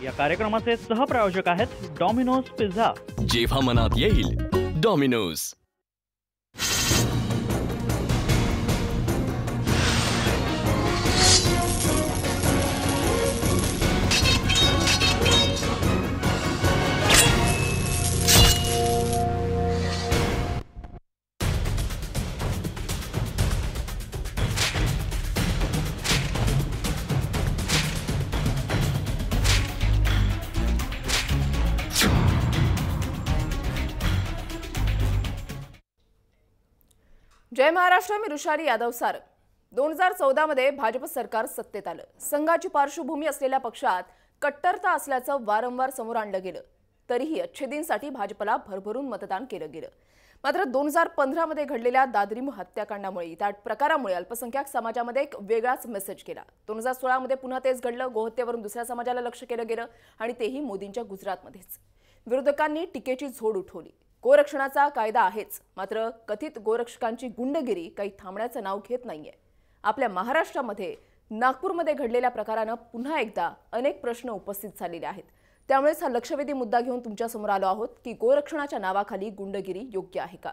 या कार्यक्रमाचे सहप्रायोजक आहेत डॉमिनोज पिझ्झा। जेव्हा मनात येईल डॉमिनोज। जय महाराष्ट्र, मी ऋषाली यादव सारंग। 2014 मध्ये भाजप सरकार सत्तेत आलं। संघाची पार्श्वभूमी असलेल्या पक्षात कट्टरता असल्याचं वारंवार समोर आणलं गेलं, तरीही अच्छेदींसाठी भाजपला भरभरून मतदान केलं गेलं। मात्र 2015 मध्ये घडलेल्या दादरी हत्याकांडामुळे त्या प्रकारामुळे अल्पसंख्याक समाजामध्ये एक वेगळाच मेसेज केला। 2016 मध्ये पुन्हा तेच घडलं। गोहत्येवरून दुसऱ्या समाजाला लक्ष्य केलं गेलं आणि तेही मोदींच्या गुजरातमध्येच। विरोधकांनी टीकेची झोड उठवली। गोरक्षणाचा कायदा आहेच, मात्र कथित गोरक्षकांची गुंडगिरी काही थांबण्याचं नाव घेत नाहीये। आपल्या महाराष्ट्रामध्ये नागपूरमध्ये घडलेल्या प्रकारानं पुन्हा एकदा अनेक प्रश्न उपस्थित झालेले आहेत। त्यामुळेच हा लक्षवेधी मुद्दा घेऊन तुमच्या समोर आलो आहोत की गोरक्षणाच्या नावाखाली गुंडगिरी योग्य आहे का।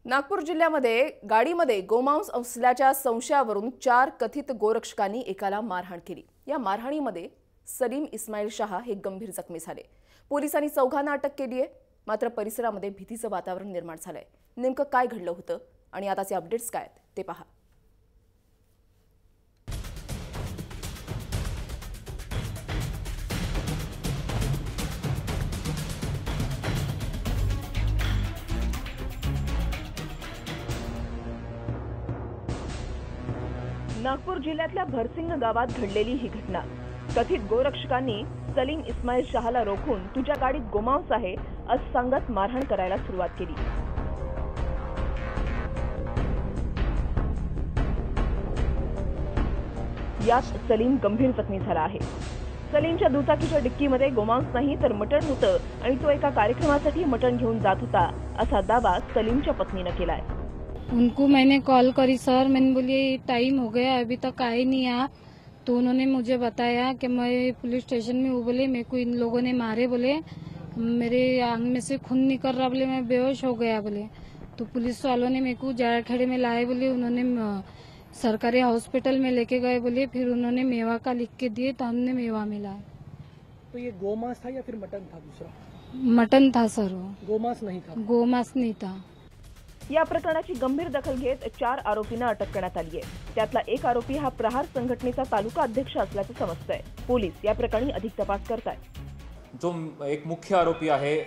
नागपूर जिल्ह्यामध्ये गाडीमध्ये गोमांस असल्याच्या संशयावरून 4 कथित गोरक्षकांनी एकाला मारहाण केली। या मारहाणीमध्ये सलीम इस्माईल शाह हे गंभीर जखमी झाले। पोलिसांनी चौघांना अटक केली आहे। मात्र परिसरामध्ये भीतीचं वातावरण निर्माण झालंय। नेमकं काय घडलं होतं आणि आताचे अपडेट्स काय आहेत ते पहा। नागपूर जिल्ह्यातल्या भरसिंग गावात घडलेली ही घटना। कथित गोरक्षकांनी सलीम इस्माईल शाहला रोखून तुझ्या गाडीत गोमांस आहे असं सांगत मारहाण करायला सुरुवात केली। यात सलीम गंभीर जखमी झाला आहे। सलीमच्या दुचाकीच्या डिक्कीमध्ये गोमांस नाही तर मटण होतं आणि तो एका कार्यक्रमासाठी मटण घेऊन जात होता असा दावा सलीमच्या पत्नीने केलाय। उनको मैंने कॉल करी सर, मैंने बोली टाइम हो गया अभी तक आए नहीं आप। तो उन्होंने मुझे बताया कि मैं पुलिस स्टेशन में हूँ। बोले मेरे को इन लोगों ने मारे, बोले मेरे आंख में से खून निकल रहा, बोले मैं बेहोश हो गया बोले। तो पुलिस वालों ने मेरे को जाड़खेड़े में लाए, बोले उन्होंने सरकारी हॉस्पिटल में लेके गए, बोले फिर उन्होंने मेवा का लिख के दिए तो हमने मेवा मिला। तो ये गोमांस था या फिर मटन था? दूसरा मटन था सर, वो गोमांस नहीं था। गोमांस नहीं था। या प्रकरणाची गंभीर दखल घेत 4 आरोपींना अटक करण्यात आली आहे। त्यातला एक आरोपी हा प्रहार संघटनेचा तालुका अध्यक्ष असल्याचं समजतंय। पोलीस या प्रकरणी अधिक तपास करतायत। जो एक मुख्य आरोपी आहे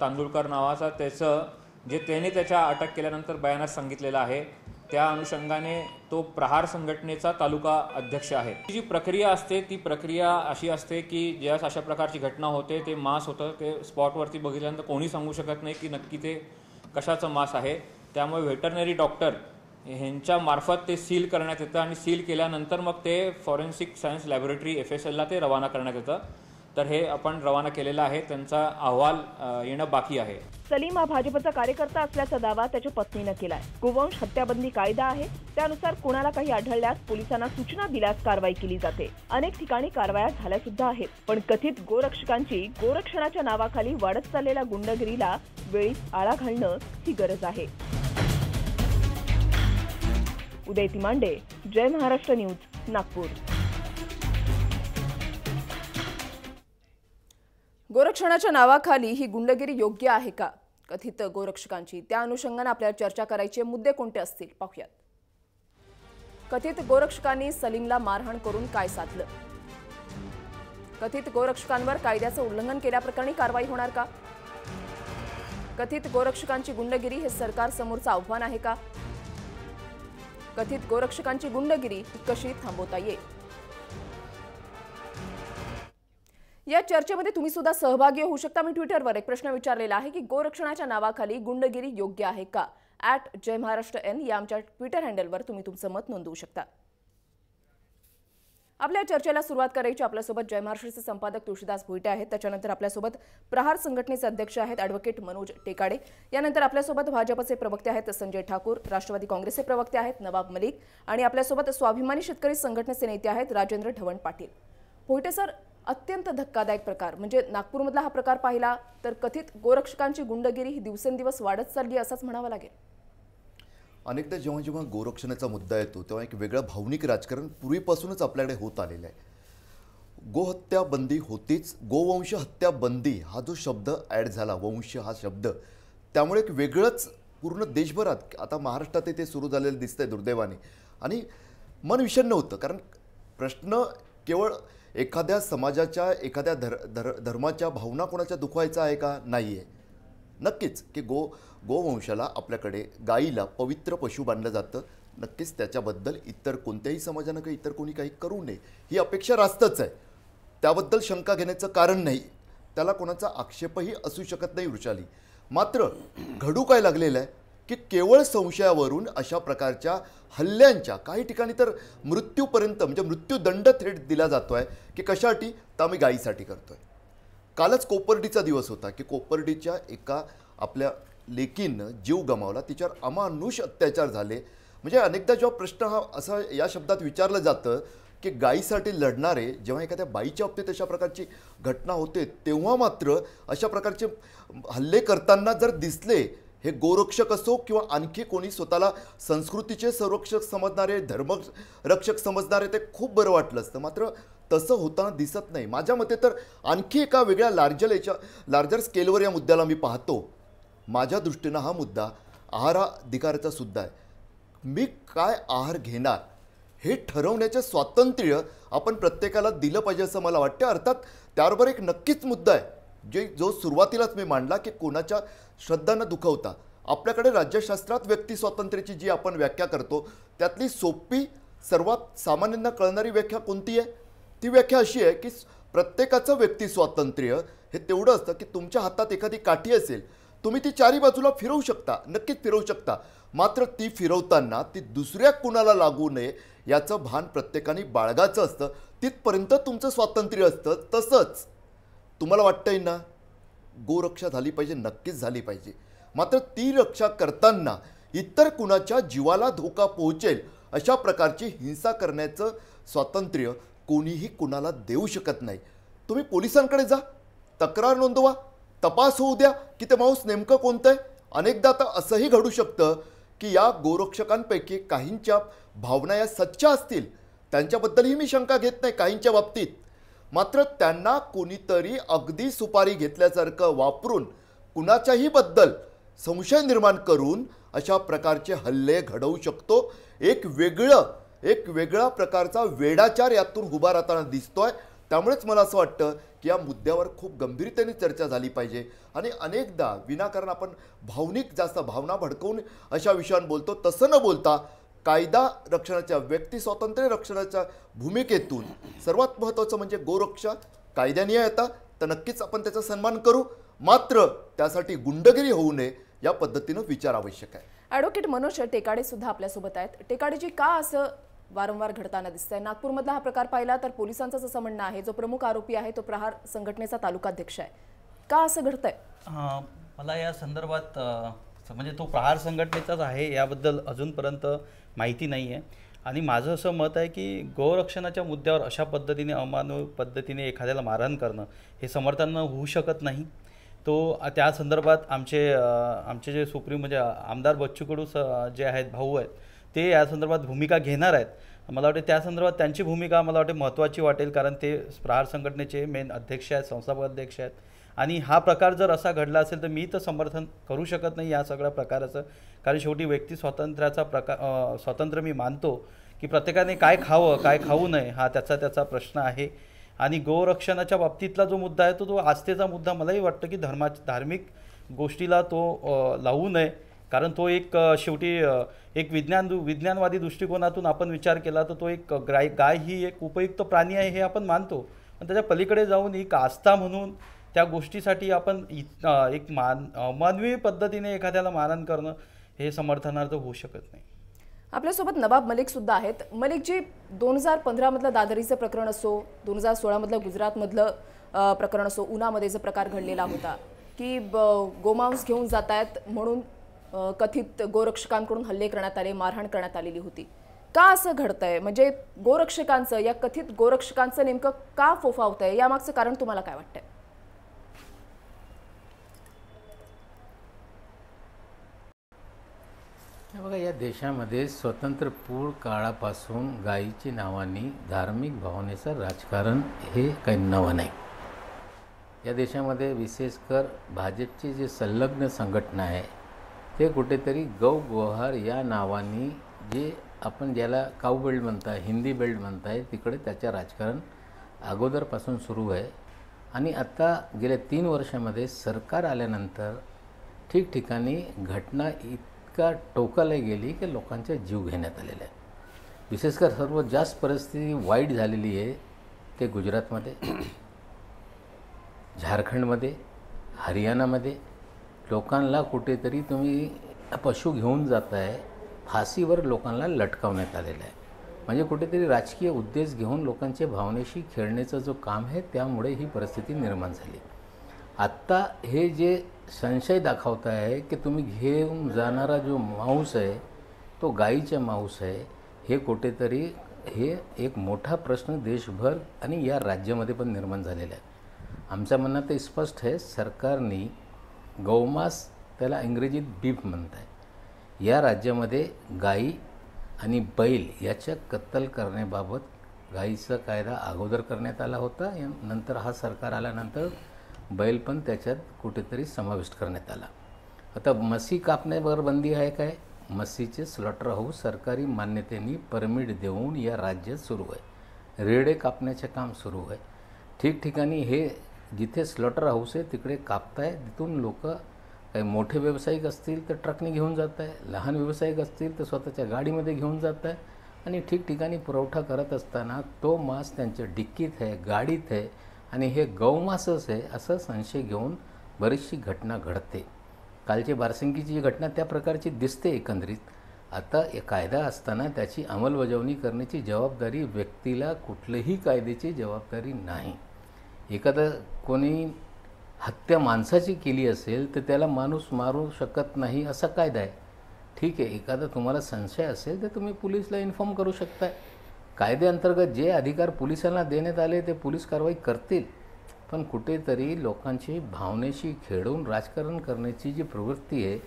तांदुळकर नावाचा, त्याने त्याच्या अटक केल्यानंतर बयानात सांगितलेलं आहे, त्या अनुषंगाने तो प्रहार संघटनेचा तालुका अध्यक्ष आहे। जी प्रक्रिया असते ती प्रक्रिया अशी असते की ज्यावेळेस अशा प्रकारची घटना होते ते मांस होतं, ते स्पॉटवरती बघितल्यानंतर कोणी सांगू शकत नाही की नक्की ते कशाचं मांस आहे। त्यामुळे व्हेटरनरी डॉक्टर यांच्या मार्फत ते सील करण्यात येतं आणि सील केल्यानंतर मग ते फॉरेन्सिक सायन्स लॅबोरेटरी FSL ते रवाना करण्यात येतं। तर हे आपण रवाना केलेला आहे, त्यांचा अहवाल येणं बाकी आहे। सलीम हा भाजपचा कार्यकर्ता असल्याचा दावा त्याच्या पत्नीने केलाय। गोवंश हत्याबंदी कायदा आहे, त्यानुसार कोणाला काही आढळल्यास पोलिसांना सूचना दिल्यास कारवाई केली जाते। अनेक ठिकाणी कारवाया झाल्या सुद्धा आहेत, पण कथित गोरक्षकांची गोरक्षणाच्या नावाखाली वाढत चाललेल्या गुंडगिरीला वेळीच आळा घालणं ही गरज आहे। उदय तिमांडे, जय महाराष्ट्र न्यूज, नागपूर। गोरक्षणाच्या नावाखाली ही गुंडगिरी योग्य आहे का? कथित गोरक्षकांची त्या अनुषंगाने आपल्याला चर्चा करायचे मुद्दे कोणते असतील पाहूयात। कथित गोरक्षकांनी सलीमला मारहाण करून काय साधलं? कथित गोरक्षकांवर कायद्याचं उल्लंघन केल्याप्रकरणी कारवाई होणार का? कथित गोरक्षकांची गुंडगिरी हे सरकार समोरचं आव्हान आहे का? कथित गोरक्षकांची गुंडगिरी कशी थांबवता येईल? या चर्चेमध्ये तुम्ही सुद्धा सहभागी होऊ शकता। मी ट्विटरवर एक प्रश्न विचारलेला आहे की गोरक्षणाच्या नावाखाली गुंडगिरी योग्य आहे का? @जयमहाराष्ट्रN या आमच्या ट्विटर हँडलवर तुम्ही तुमचं मत नोंदवू शकता। आपल्या चर्चेला सुरुवात करायची. आपल्यासोबत जय महाराष्ट्रचे संपादक तुळशीदास भोईटे आहेत. त्याच्यानंतर आपल्यासोबत प्रहार संघटनेचे अध्यक्ष आहेत ॲडव्होकेट मनोज टेकाडे. यानंतर आपल्यासोबत भाजपचे प्रवक्ते आहेत संजय ठाकूर, राष्ट्रवादी काँग्रेसचे प्रवक्ते आहेत नवाब मलिक आणि आपल्यासोबत स्वाभिमानी शेतकरी संघटनेचे नेते आहेत राजेंद्र ढवण पाटील. भोईटे सर, अत्यंत धक्कादायक प्रकार म्हणजे नागपूरमधला हा प्रकार पाहिला तर कथित गोरक्षकांची गुंडगिरी ही दिवसेंदिवस वाढत चालली असंच म्हणावं लागेल. अनेकदा जेव्हा जेव्हा गोरक्षणाचा मुद्दा येतो तेव्हा एक वेगळं भावनिक राजकारण पूर्वीपासूनच आपल्याकडे होत आलेलं आहे. गोहत्या बंदी होतीच, गोवंश हत्या बंदी हा जो शब्द ॲड झाला, वंश हा शब्द, त्यामुळे एक वेगळंच पूर्ण देशभरात, आता महाराष्ट्रात ते सुरू झालेलं दिसतंय दुर्दैवाने. आणि मन विषण्ण होतं, कारण प्रश्न केवळ एखाद्या समाजाच्या, एखाद्या धर्माच्या भावना कोणाच्या दुखवायचा आहे का? नाही आहे. नक्कीच की गोवंशाला, आपल्याकडे गाईला पवित्र पशु मानलं जातं. नक्कीच त्याच्याबद्दल इतर कोणत्याही समाजानं काही, इतर कोणी काही करू नये ही अपेक्षा रास्तच आहे. त्याबद्दल शंका घेण्याचं कारण नाही, त्याला कोणाचा आक्षेपही असू शकत नाही वृषाली. मात्र घडू काय लागलेलं आहे की केवळ संशयावरून अशा प्रकारच्या हल्ल्यांच्या, काही ठिकाणी तर मृत्यूपर्यंत, म्हणजे मृत्यूदंड थेट दिला जातो आहे. की कशासाठी? तर आम्ही गायीसाठी करतो आहे. कालच कोपर्डीचा दिवस होता की कोपर्डीच्या एका आपल्या लेकीनं जीव गमावला, तिच्यावर अमानुष अत्याचार झाले. म्हणजे अनेकदा जेव्हा प्रश्न हा असा या शब्दात विचारलं जातं की गायीसाठी लढणारे जेव्हा एखाद्या बाईच्या बाबतीत अशा प्रकारची घटना होते तेव्हा मात्र अशा प्रकारचे हल्ले करताना जर दिसले, हे गोरक्षक असो किंवा आणखी कोणी स्वतःला संस्कृतीचे संरक्षक समजणारे, धर्मरक्षक समजणारे, ते खूप बरं वाटलं असतं. मात्र तसं होताना दिसत नाही. माझ्या मते तर आणखी एका वेगळ्या लार्जर स्केलवर या मुद्द्याला मी पाहतो. माझ्या दृष्टीनं हा मुद्दा आहाराधिकाराचा सुद्धा आहे. मी काय आहार घेणार हे ठरवण्याचे स्वातंत्र्य आपण प्रत्येकाला दिलं पाहिजे असं मला वाटतं. अर्थात त्याबरोबर एक नक्कीच मुद्दा आहे जो सुरुवातीलाच मी मांडला की कोणाच्या श्रद्धा न दुखवता आपल्याकडे राज्यशास्त्रात व्यक्ती स्वातंत्र्याची जी आपण व्याख्या करतो त्यातली सोपी, सर्वात सामान्यांना कळणारी व्याख्या कोणती आहे? ती व्याख्या अशी आहे की प्रत्येकाचं व्यक्ती स्वातंत्र्य हे तेवढं असतं की तुमच्या हातात एखादी काठी असेल, तुम्ही ती चारी बाजूला फिरवू शकता, नक्कीच फिरवू शकता. मात्र ती फिरवताना ती दुसऱ्या कुणाला लागू नये याचं भान प्रत्येकाने बाळगायचं असतं. तिथपर्यंत तुमचं स्वातंत्र्य असतं. तसंच तुम्हाला वाटतंय ना, गोरक्षा झाली पाहिजे, नक्कीच झाली पाहिजे. मात्र ती रक्षा करताना इतर कुणाच्या जीवाला धोका पोहोचेल अशा प्रकारची हिंसा करण्याचं स्वातंत्र्य कोणीही कुणाला देऊ शकत नाही. तुम्ही पोलिसांकडे जा, तक्रार नोंदवा, तपास होऊ द्या की ते माणूस नेमकं कोणतं आहे. अनेकदा तर असंही घडू शकतं की या गोरक्षकांपैकी काहींच्या भावना या सच्च्या असतील, त्यांच्याबद्दलही मी शंका घेत नाही काहींच्या बाबतीत. मात्र त्यांना कोणीतरी अगदी सुपारी घेतल्यासारखं वापरून कुणाच्याही बद्दल संशय निर्माण करून अशा प्रकारचे हल्ले घडवू शकतो. एक वेगळा प्रकारचा वेडाचार यातून उभा राहताना दिसतोय. त्यामुळेच मला असं वाटतं की या मुद्द्यावर खूप गंभीरतेने चर्चा झाली पाहिजे. आणि अनेकदा विनाकारण आपण जास्त भावना भडकवून अशा विषयांवर बोलतो. तसं न बोलता कायदा रक्षणाच्या, व्यक्ती स्वातंत्र्य रक्षणाच्या भूमिकेतून सर्वात महत्त्वाचं म्हणजे गोरक्षा कायद्याने येतात तर नक्कीच आपण त्याचा सन्मान करू. मात्र त्यासाठी गुंडगिरी होऊ नये या पद्धतीनं विचार आवश्यक आहे. ॲडव्होकेट मनोज टेकाडे सुद्धा आपल्यासोबत आहेत. टेकाडेजी, का असं वारंवार घडताना दिसतंय? नागपूरमधला हा प्रकार पाहिला तर पोलिसांचं असं म्हणणं आहे, जो प्रमुख आरोपी आहे तो प्रहार संघटनेचा तालुकाध्यक्ष आहे. का असं घडतंय? मला या संदर्भात म्हणजे तो प्रहार संघटनेचाच आहे याबद्दल अजूनपर्यंत माहिती नाही आहे. आणि माझं असं मत आहे की गोरक्षणाच्या मुद्द्यावर अशा पद्धतीने अमानवी पद्धतीने एखाद्याला मारहाण करणं हे समर्थन होऊ शकत नाही. तो त्या संदर्भात आमचे जे सुप्रीम म्हणजे आमदार बच्चू कडू जे आहेत, भाऊ आहेत, ते या संदर्भात भूमिका घेणार आहेत. मला वाटते त्या संदर्भात त्यांची भूमिका मला वाटते महत्त्वाची वाटेल, कारण ते प्रहार संघटनेचे मेन अध्यक्ष आहेत, संस्थापक अध्यक्ष आहेत. आणि हा प्रकार जर असा घडला असेल तर मी तर समर्थन करू शकत नाही या सगळ्या प्रकाराचं. कारण शेवटी व्यक्ती स्वातंत्र्याचा स्वातंत्र्य मी मानतो की प्रत्येकाने काय खावं काय खाऊ नये हा त्याचा प्रश्न आहे. आणि गोरक्षणाच्या बाबतीतला जो मुद्दा आहे तो आस्थेचा मुद्दा. मलाही वाटतं की धार्मिक गोष्टीला तो लावू नये, कारण तो एक शेवटी एक विज्ञानवादी दृष्टिकोनातून आपण विचार केला तर तो एक गाय ही एक उपयुक्त प्राणी आहे हे आपण मानतो. पण त्याच्या पलीकडे जाऊन एक आस्था म्हणून त्या गोष्टीसाठी आपण एक मानवी पद्धतीने एखाद्याला मारहाण करणं हे समर्थनार्थ होऊ शकत नाही. आपल्यासोबत नवाब मलिक सुद्धा आहेत. मलिकजी, 2015 मधलं दादरीचं प्रकरण असो, 2016 मधलं गुजरातमधलं प्रकरण असो, उनामध्ये जो प्रकार घडलेला होता की गोमांस घेऊन जात आहेत म्हणून कथित गोरक्षकांकडून हल्ले करण्यात आले, मारहाण करण्यात आलेली होती. का असं घडतंय? म्हणजे गोरक्षकांचं, या कथित गोरक्षकांचं नेमकं का फोफावतंय, यामागचं कारण तुम्हाला काय वाटतंय? बघा, या देशामध्ये स्वतंत्रपूर्व काळापासून गायीची नावानी धार्मिक भावनेचं राजकारण हे काही नवं नाही. या देशामध्ये विशेषकर भाजपची जी संलग्न संघटना आहे ते कुठेतरी गोहार या नावानी, जे आपण ज्याला काऊ बेल्ट म्हणताय, हिंदी बेल्ट म्हणताय, तिकडे त्याचं राजकारण अगोदरपासून सुरू आहे. आणि आता गेल्या 3 वर्षामध्ये सरकार आल्यानंतर ठिकठिकाणी घटना इतका टोकाला गेली की लोकांचा जीव घेण्यात आलेला आहे. विशेषकर सर्वात जास्त परिस्थिती वाईट झालेली आहे ते गुजरातमध्ये, झारखंडमध्ये, हरियाणामध्ये. लोकांना कुठेतरी तुम्ही पशु घेऊन जाताय, फाशीवर लोकांना लटकावण्यात आलेलं आहे. म्हणजे कुठेतरी राजकीय उद्देश घेऊन लोकांच्या भावनेशी खेळण्याचं जो काम आहे, त्यामुळे ही परिस्थिती निर्माण झाली. आत्ता हे जे संशय दाखवत आहे की तुम्ही घेऊन जाणारा जो मांस आहे तो गायीचा मांस आहे, हे कुठेतरी हे एक मोठा प्रश्न देशभर आणि या राज्यामध्ये पण निर्माण झालेला आहे. आमच्या म्हणणं स्पष्ट आहे, सरकारने गौमांस, त्याला इंग्रजीत बीफ म्हणतात, या राज्यामध्ये गायी आणि बैल याच्या कत्तल करण्याबाबत गायीचा कायदा अगोदर करण्यात आला होता. नंतर हा सरकार आल्यानंतर बैल पण त्याच्यात कुठेतरी समाविष्ट करण्यात आला. आता म्हशी कापण्यावर बंदी आहे काय? म्हशीचे स्लॉटर हाऊस सरकारी मान्यतेने परमिट देऊन या राज्यात सुरू आहे. रेडे कापण्याचे काम सुरू आहे. ठिकठिकाणी हे जिथे स्लॉटर हाऊस आहे तिकडे कापताय. तिथून लोक, काही मोठे व्यावसायिक असतील तर ट्रकने घेऊन जात आहे, लहान व्यावसायिक असतील तर स्वतःच्या गाडीमध्ये घेऊन जात आहे. आणि ठिकठिकाणी पुरवठा करत असताना तो मांस त्यांच्या डिक्कीत आहे, गाडीत आहे आणि हे गौमांसच आहे असं संशय घेऊन बरीचशी घटना घडते. कालची बारसिंगीची जी घटना त्या प्रकारची दिसते एकंदरीत. आता कायदा असताना त्याची अंमलबजावणी करण्याची जबाबदारी व्यक्तीला, कुठल्याही कायद्याची जबाबदारी नाही. एखादं कोणी हत्या माणसाची केली असेल तर त्याला माणूस मारू शकत नाही असा कायदा आहे. ठीक आहे, एखादा तुम्हाला संशय असेल तर तुम्ही पोलिसला इन्फॉर्म करू शकताय. कायद्याअंतर्गत जे अधिकार पोलिसांना देण्यात आले ते पोलीस कारवाई करतील. पण कुठेतरी लोकांची भावनेशी खेळून राजकारण करण्याची जी प्रवृत्ती आहे,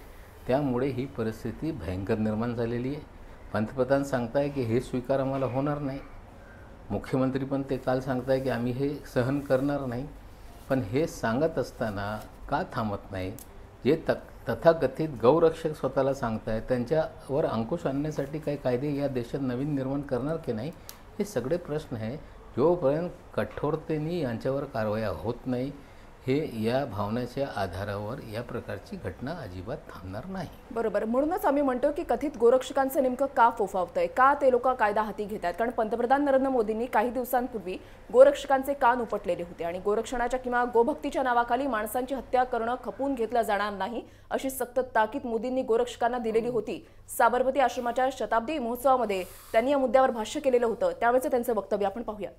त्यामुळे ही परिस्थिती भयंकर निर्माण झालेली आहे. पंतप्रधान सांगताय की हे स्वीकार आम्हाला होणार नाही. मुख्यमंत्री पण ते काल सांगताय की आम्ही हे सहन करणार नाही. पण हे सांगत असताना का थांबत नाही? जे तथाकथित गौरक्षक स्वतःला सांगताय त्यांच्यावर अंकुश आणण्यासाठी काही कायदे या देशात नवीन निर्माण करणार की नाही, हे सगळे प्रश्न आहे. जोपर्यंत कठोरतेने यांच्यावर कारवाया होत नाही, हे या भावनेच्या आधारावर या प्रकारची घटना अजिबात थांबणार नाही. बरोबर. म्हणूनच आम्ही म्हणतो की कथित गोरक्षकांचं नेमकं का फोफावतंय, का ते लोक कायदा हाती घेत आहेत? कारण पंतप्रधान नरेंद्र मोदींनी काही दिवसांपूर्वी गोरक्षकांचे कान उपटलेले होते आणि गोरक्षणाच्या किंवा गोभक्तीच्या नावाखाली माणसांची हत्या करणं खपून घेतलं जाणार नाही अशी सक्त ताकीद मोदींनी गोरक्षकांना दिलेली होती. साबरमती आश्रमाच्या शताब्दी महोत्सवामध्ये त्यांनी या मुद्द्यावर भाष्य केलेलं होतं. त्यावेळेचं त्यांचं वक्तव्य आपण पाहूयात.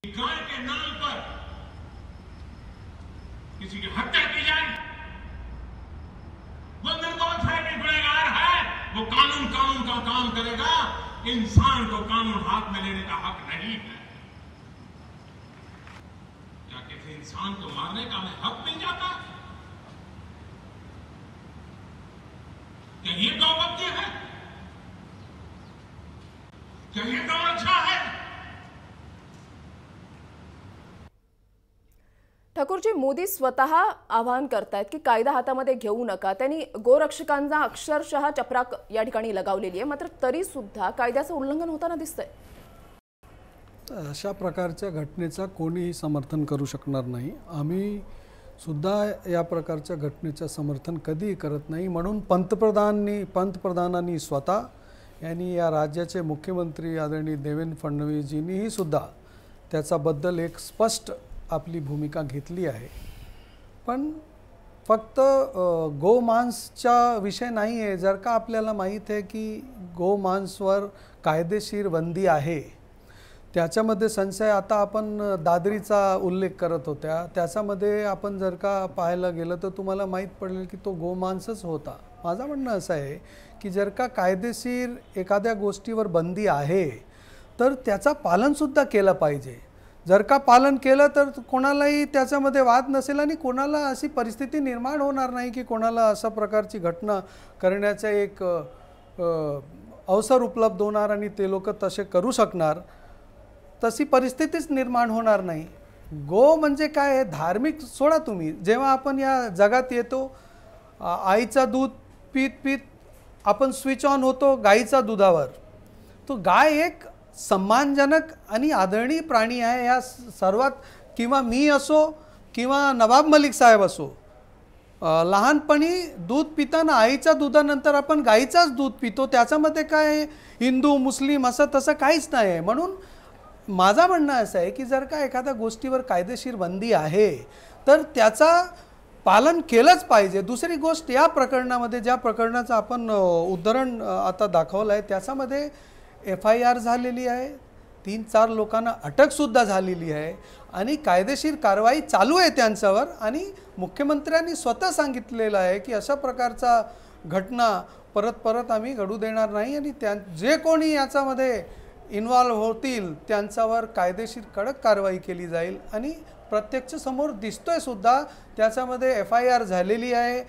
गाय के नाम पर किसी की हत्या की जाए, वो निर्दोष है कि गुनहगार है, वो कानून का काम करेगा. इंसान को कानून हाथ में लेने का हक नहीं है. क्या किसी इंसान को मारने का हमें हक मिल जाता? क्या ये गौभक्ति है? क्या ये गौरक्षा है? ठाकूरजी, मोदी स्वतः आवाहन करतायत की कायदा हातामध्ये घेऊ नका. त्यांनी गोरक्षकांना अक्षरशः चपराक या ठिकाणी लगावलेली आहे, मात्र तरी सुद्धा कायद्याचं उल्लंघन होताना दिसतंय. अशा प्रकारच्या घटनेचा कोणीही समर्थन करू शकणार नाही. आम्ही सुद्धा या प्रकारच्या घटनेचं समर्थन कधीही करत नाही. म्हणून पंतप्रधानांनी स्वतः यांनी या राज्याचे मुख्यमंत्री आदरणीय देवेंद्र फडणवीसजींनीही सुद्धा त्याच्याबद्दल एक स्पष्ट आपली भूमिका घेतली आहे. पण फक्त गोमांसचा विषय नाही आहे. जर का आपल्याला माहीत आहे की गोमांसवर कायदेशीर बंदी आहे, त्याच्यामध्ये संशय, आता आपण दादरीचा उल्लेख करत होत्या, त्याच्यामध्ये आपण जर का पाहायला गेलं तर तुम्हाला माहीत पडेल की तो गोमांसच होता. माझं म्हणणं असं आहे की जर का कायदेशीर एखाद्या गोष्टीवर बंदी आहे तर त्याचा पालनसुद्धा केलं पाहिजे. जर का पालन केलं तर कोणालाही त्याच्यामध्ये वाद नसेल आणि कोणाला अशी परिस्थिती निर्माण होणार नाही की कोणाला अशा प्रकारची घटना करण्याचा एक अवसर उपलब्ध होणार आणि ते लोक तसे करू शकणार. तशी परिस्थितीच निर्माण होणार नाही. गो म्हणजे काय आहे, धार्मिक सोडा तुम्ही. जेव्हा आपण या जगात येतो, आईचा दूध पीत पीत आपण स्विच ऑन होतो गाईच्या दुधावर. तो गाय एक सन्मानजनक आणि आदरणीय प्राणी आहे. या सर्वात, किंवा मी असो किंवा नवाब मलिक साहेब असो, लहानपणी दूध पिताना आईच्या दुधानंतर आपण गाईचाच दूध पितो. त्याच्यामध्ये काय हिंदू मुस्लिम असं तसं काहीच नाही आहे. म्हणून माझं म्हणणं असं आहे की जर का एखाद्या गोष्टीवर कायदेशीर बंदी आहे तर त्याचा पालन केलंच पाहिजे. दुसरी गोष्ट, या प्रकरणामध्ये ज्या प्रकरणाचं आपण उदाहरण आता दाखवलं आहे त्याच्यामध्ये FIR झालेली आहे, 3-4 लोकांना अटकसुद्धा झालेली आहे आणि कायदेशीर कारवाई चालू आहे त्यांच्यावर. आणि मुख्यमंत्र्यांनी स्वतः सांगितलेलं आहे की अशा प्रकारचा घटना परत परत आम्ही घडू देणार नाही आणि जे कोणी याच्यामध्ये इन्व्हॉल्व होतील त्यांच्यावर कायदेशीर कडक कारवाई केली जाईल. आणि प्रत्यक्ष समोर दिसतोय सुद्धा, त्याच्यामध्ये FIR झालेली आहे.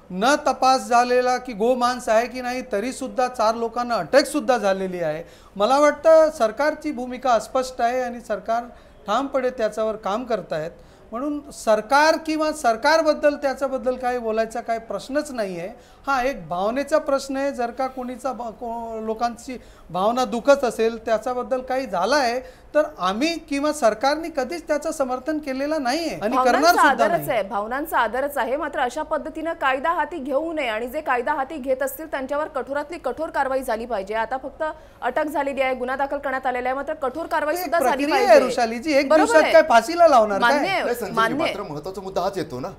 न तपास झालेला की गोमांस आहे की नाही तरीसुद्धा 4 लोकांना अटकसुद्धा झालेली आहे. मला वाटतं सरकारची भूमिका अस्पष्ट आहे आणि सरकार ठामपणे त्याच्यावर काम करत आहेत. म्हणून सरकार किंवा सरकारबद्दल त्याच्याबद्दल काही बोलायचा काही प्रश्नच नाही आहे. हा एक भावनेचा प्रश्न आहे. जर का कोणीचा लोकांची भावना दुखत असेल, त्याच्याबद्दल काही झालं आहे तर आम्ही किंवा सरकारने कधीच त्याचं समर्थन केलेलं नाही आहे आणि करणार सुद्धा नाही. भावनांचा आदरच आहे. मात्र अशा पद्धतीने कायदा हाती घेऊ नये आणि जे कायदा हाती घेत असतील त्यांच्यावर कठोरातली कठोर कारवाई झाली पाहिजे. आता फक्त अटक झालेली आहे, गुन्हा दाखल करण्यात आलेला आहे, मात्र कठोर कारवाई सुद्धा झाली पाहिजे. ऋषालीजी, एक दिवसात काय फाशीला लावणार काय? मात्र महत्त्वाचा मुद्दा हाच येतो ना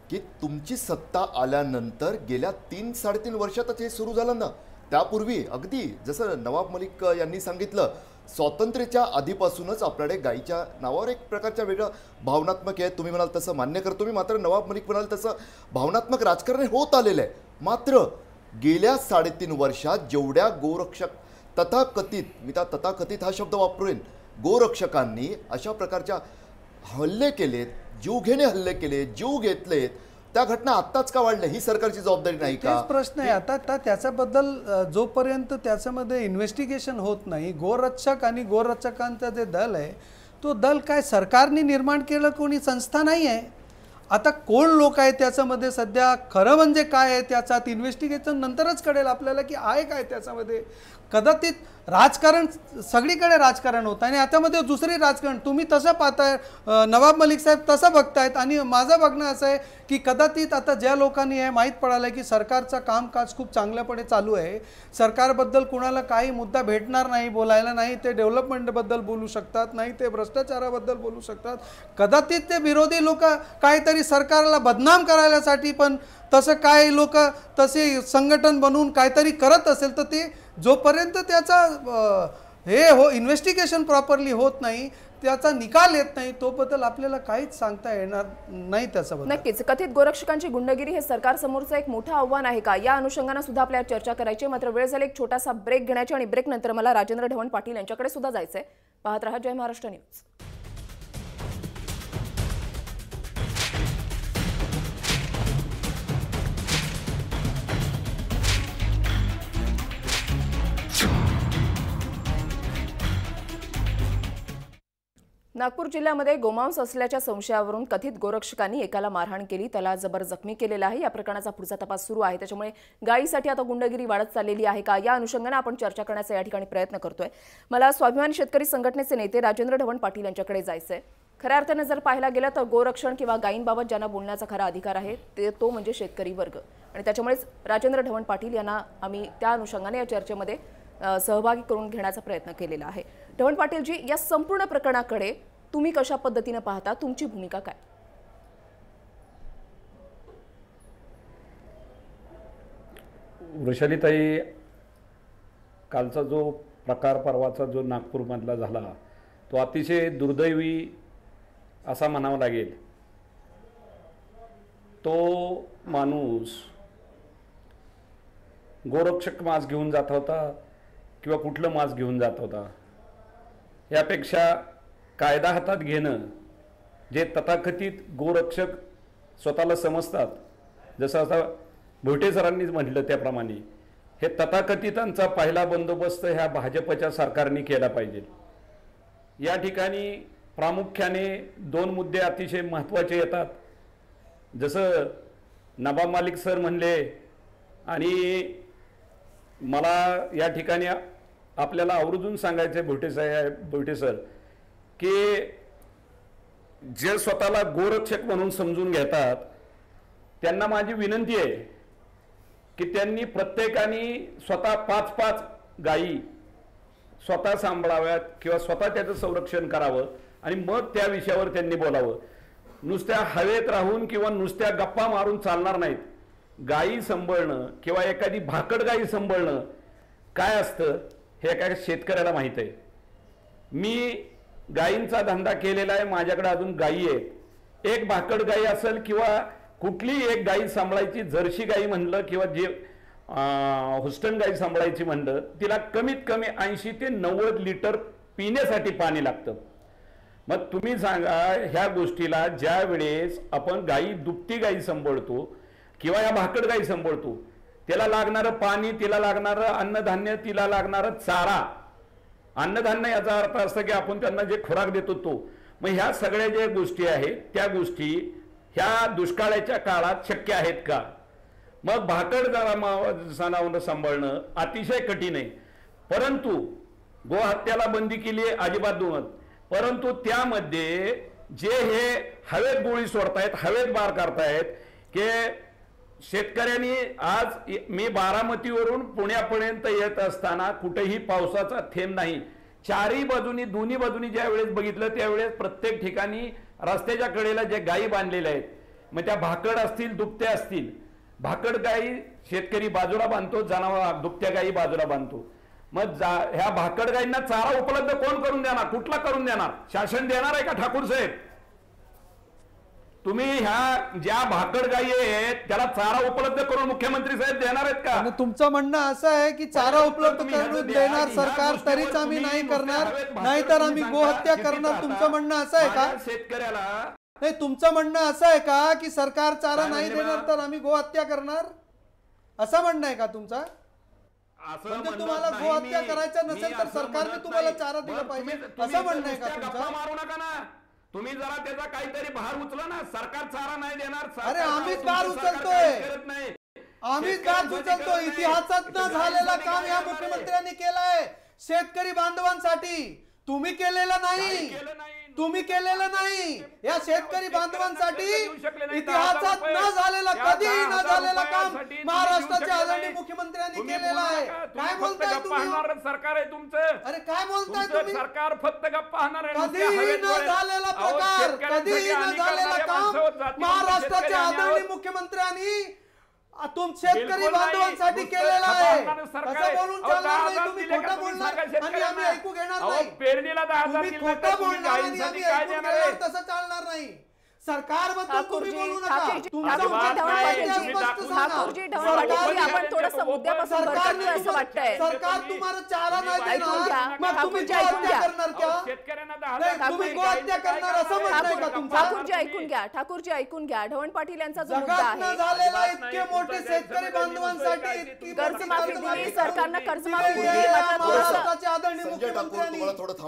की तुमची सत्ता आल्यानंतर गेल्या 3-3.5 वर्षातच हे सुरू झालं ना. त्यापूर्वी अगदी जसं नवाब मलिक यांनी सांगितलं, स्वातंत्र्याच्या आधीपासूनच आपल्याकडे गाईच्या नावावर एक प्रकारच्या वेगळं भावनात्मक आहे. तुम्ही म्हणाल तसं मान्य करतो मी. मात्र नवाब मलिक म्हणाल तसं भावनात्मक राजकारण होत आलेलं आहे. मात्र गेल्या 3.5 वर्षात जेवढ्या गोरक्षक तथाकथित, मी त्या तथाकथित हा शब्द वापरेन, गोरक्षकांनी अशा प्रकारच्या हल्ले केलेत, जीवघेणे हल्ले केले, जीव घेतलेत, त्या घटना आत्ताच का वाढल्या? ही सरकारची जबाबदारी नाही का? तेच प्रश्न आहे. आता त्याच्याबद्दल जोपर्यंत त्याच्यामध्ये इन्व्हेस्टिगेशन होत नाही, गोरक्षक आणि गोरक्षकांचा जे दल आहे तो दल काय सरकारने निर्माण केलं, कोणी संस्था नाही आहे. आता कोण लोक आहेत त्याच्यामध्ये सध्या, खरं म्हणजे काय आहे त्याच्यात इन्व्हेस्टिगेशन नंतरच कळेल आपल्याला की आहे काय त्याच्यामध्ये. कदाचित राजकारण, सगळीकडे राजकारण होतं आणि याच्यामध्ये दुसरी राजकारण तुम्ही तसं पाहताय, नवाब मलिक साहेब तसं बघतायत. आणि माझं बघणं असं आहे की कदाचित आता ज्या लोकांनी हे माहीत पडालं की सरकारचं कामकाज खूप चांगल्यापणे चालू आहे, सरकारबद्दल कुणाला काही मुद्दा भेटणार नाही बोलायला, नाही ते डेव्हलपमेंटबद्दल बोलू शकतात, नाही ते भ्रष्टाचाराबद्दल बोलू शकतात. कदाचित ते विरोधी लोक काहीतरी सरकारला बदनाम करायसाठी, पण तसं काही लोक तसे संघटन बनवून काहीतरी करत असेल तर ते जोपर्यंत त्याचा इन्व्हेस्टिगेशन प्रॉपरली होत नाही, त्याचा निकाल येत नाही, तोबद्दल आपल्याला काहीच सांगता येणार नाही त्याच्याबद्दल. नक्कीच कथित गोरक्षकांची गुंडगिरी हे सरकारसमोरचं एक मोठं आव्हान आहे का, या अनुषंगाने सुद्धा आपल्याला चर्चा करायची. मात्र वेळ झाली एक छोटासा ब्रेक घेण्याची आणि ब्रेक नंतर मला राजेंद्र ढवण पाटील यांच्याकडे सुद्धा जायचंय. पाहत रहा जय महाराष्ट्र न्यूज. नागपूर जिल्ह्यामध्ये गोमांस असल्याच्या संशयावरून कथित गोरक्षकांनी एकाला मारहाण केली, त्याला जबर जखमी केलेला आहे. या प्रकरणाचा पुढचा तपास सुरू आहे. त्याच्यामुळे गायीसाठी आता गुंडगिरी वाढत चाललेली आहे का, या अनुषंगाने आपण चर्चा करण्याचा या ठिकाणी प्रयत्न करतोय. मला स्वाभिमानी शेतकरी संघटनेचे नेते राजेंद्र ढवण पाटील यांच्याकडे जायचंय. खऱ्या अर्थाने जर पाहायला गेलं तर गोरक्षण किंवा गायींबाबत ज्यांना बोलण्याचा खरा अधिकार आहे तो म्हणजे शेतकरी वर्ग, आणि त्याच्यामुळेच राजेंद्र ढवण पाटील यांना आम्ही त्या अनुषंगाने या चर्चेमध्ये सहभागी करून घेण्याचा प्रयत्न केलेला आहे. ढवण पाटीलजी, या संपूर्ण प्रकरणाकडे तुम्ही कशा पद्धतीने पाहता, तुमची भूमिका काय? वृषालीताई, कालचा जो प्रकार परवाचा जो नागपूरमधला झाला तो अतिशय दुर्दैवी असा म्हणावा लागेल. तो माणूस गोरक्षक मांस घेऊन जात होता किंवा कुठलं मांस घेऊन जात होता यापेक्षा कायदा हातात घेणं, जे तथाकथित गोरक्षक स्वतःला समजतात, जसं आता भोटे सरांनीच म्हटलं त्याप्रमाणे, हे तथाकथितांचा पहिला बंदोबस्त ह्या भाजपच्या सरकारने केला पाहिजे. या ठिकाणी प्रामुख्याने 2 मुद्दे अतिशय महत्त्वाचे येतात. जसं नवाब मालिक सर म्हणले, आणि मला या ठिकाणी आपल्याला आवर्जून सांगायचे भोटे सर, की जे स्वतःला गोरक्षक म्हणून समजून घेतात त्यांना माझी विनंती आहे की त्यांनी प्रत्येकाने स्वतः 5-5 गायी स्वतः सांभाळाव्यात किंवा स्वतः त्याचं संरक्षण करावं आणि मग त्या विषयावर त्यांनी बोलावं. नुसत्या हवेत राहून किंवा नुसत्या गप्पा मारून चालणार नाहीत. गायी सांभाळणं किंवा एखादी भाकड गायी सांभाळणं काय असतं हे एका शेतकऱ्याला माहीत आहे. मी गायींचा धंदा केलेला आहे, माझ्याकडे अजून गायी आहेत. एक भाकड गायी असेल किंवा कुठलीही एक गायी सांभाळायची, जर्सी गायी म्हणलं किंवा जे हुस्टन गायी सांभाळायची म्हणलं, तिला कमीत कमी 80 ते 90 लिटर पिण्यासाठी पाणी लागतं. मग तुम्ही सांगा, ह्या गोष्टीला ज्या वेळेस आपण गायी दुभती गायी सांभाळतो किंवा या भाकड गायी सांभाळतो, त्याला लागणारं पाणी, तिला लागणारं अन्नधान्य, तिला लागणारं चारा, अन्नधान्य याचा अर्थ असं की आपण त्यांना जे खुराक देतो तो. मग ह्या सगळ्या ज्या गोष्टी आहेत त्या गोष्टी ह्या दुष्काळाच्या काळात शक्य आहेत का? मग भाकड जनावरं सांभाळणं अतिशय कठीण आहे. परंतु गोहत्याला बंदी केली आहे, अजिबात दुमत. परंतु त्यामध्ये जे हे हवेत गोळी सोडतायत, हवेत बार करतायत, की शेतकऱ्यांनी आज मी बारामतीवरून पुण्यापर्यंत येत असताना कुठेही पावसाचा थेंब नाही. चारही बाजूनी, दोन्ही बाजूनी ज्या वेळेस बघितलं त्यावेळेस प्रत्येक ठिकाणी रस्त्याच्या कडेला जे गायी बांधलेल्या आहेत, मग त्या भाकड असतील, दुभत्या असतील, भाकड गायी शेतकरी बाजूला बांधतो, जनावर दुभत्या गायी बाजूला बांधतो. मग ह्या भाकड गायींना चारा उपलब्ध कोण करून देणार? कुठला करून देणार? शासन देणार आहे का ठाकूर साहेब? तुम्ही ह्या ज्या भाकड गायी आहेत त्याला चारा उपलब्ध करून मुख्यमंत्री साहेब देणार आहेत का? तुमचं म्हणणं असं आहे की चारा उपलब्ध करून देणार सरकार, तरीच आम्ही नाही करणार, नाहीतर आम्ही गोहत्या करणार. तुमचं म्हणणं असं आहे का? शेतकऱ्याला नाही, तुमचं म्हणणं असं आहे का की सरकार चारा नाही देणार तर आम्ही गोहत्या करणार, असं म्हणणं आहे का तुमचं? म्हणजे तुम्हाला गोहत्या करायचं नसेल तर सरकारने तुम्हाला चारा दिला पाहिजे असं म्हणणं आहे का तुमचं? मारू नका ना तुम्ही, जरा त्याचा काहीतरी भार उचला ना. सरकार चारा नाही देणार. अरे आम्हीच भार उचलतोय, आम्हीच भार उचलतोय. इतिहासात न झालेला काम या मुख्यमंत्र्यांनी केलंय शेतकरी बांधवांसाठी. तुम्ही केलेलं नाही, तुम्ही केलेलं नाही. या शेतकरी बांधवांसाठी इतिहासात न झालेला, कधीही न झालेला काम महाराष्ट्राच्या आदरणीय मुख्यमंत्र्यांनी केलेलं आहे. काय बोलताय तुम्ही? सरकार आहे तुमचं. अरे काय बोलताय तुम्ही? सरकार फक्त गप्पा हाणणार आहे. कधीही न झालेला प्रकार, कधीही न झालेला काम महाराष्ट्राच्या आदरणीय मुख्यमंत्र्यांनी शेतकरी बांधवांसाठी केलेला आहे. असं बोलून चालणार नाही. तुम्ही खोटं बोलणार आणि आम्ही ऐकू घेणार नाही. पेरणीला 10,000 तुम्ही खोटं बोलणार आणि आम्ही ऐकू घेणार, तसं चालणार नाही. सरकारबद्दल तुम्ही बोलू नका. ठाकूरजी ढवळपाटील, आपण थोडंसं मुद्द्यापासून भरकटतोय असं वाटतंय. सरकार तुम्हाला चारा नाही देणार, मग तुम्ही गोहत्या करणार का? तुम्ही गोहत्या करणार असं म्हणताय का तुमचं? ठाकूरजी ऐकून घ्या, ठाकूरजी ऐकून घ्या. ढवण पाटील यांचा जो मुद्दा आहे, झालेला इतके मोठे शेतकरी बांधवांसाठी कर्जमाफी दिली, सरकारनं कर्जमाफी दिली, महाराष्ट्राचे आदरणीय मुख्यमंत्र्यांनी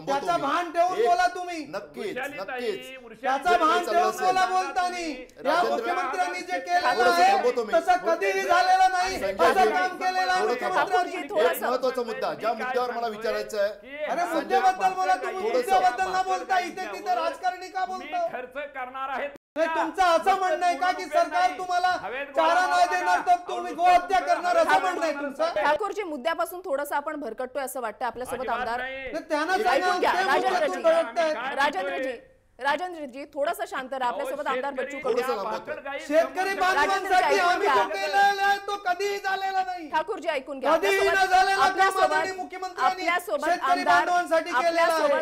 त्याचा भान ठेवून बोला. तुम्ही नक्कीच नक्कीच त्याचा भान ठेवून बोला. बोलतानी या मुख्यमंत्र्यांनी जे केलेलं आहे तसं कधीही झालेलं नाही, असं काम केलेलं आहे मुख्यमंत्र्यांनी. महत्वाचा मुद्दा, ज्या मुद्द्यावर मला विचारायचं आहे, अरे मुद्द्याबद्दल बोला. तुम्ही मुद्द्याबद्दल ना बोलता इथे तिथे राजकारणी का बोलता? खर्च करणार आहेत. तुमचं असं म्हणणं आहे का की सरकार तुम्हाला चारा नाही देणार तर तुम्ही गोहत्या करणार, असं म्हणणं आहे तुमचं? ठाकूरजी, मुद्द्यापासून थोडंसं आपण भरकटतोय असं वाटतं. आपल्यासोबत आमदार त्यांना ऐकून घ्या. राजेंद्रजी, राजेंद्रजी थोडंसं शांत राहा. आपल्यासोबत आमदार बच्चू कडू. शेतकरी बांधवांसाठी आम्ही जो केलेला आहे तो कधीही झालेला नाही. ठाकूरजी ऐकून घ्या. आपल्यासोबत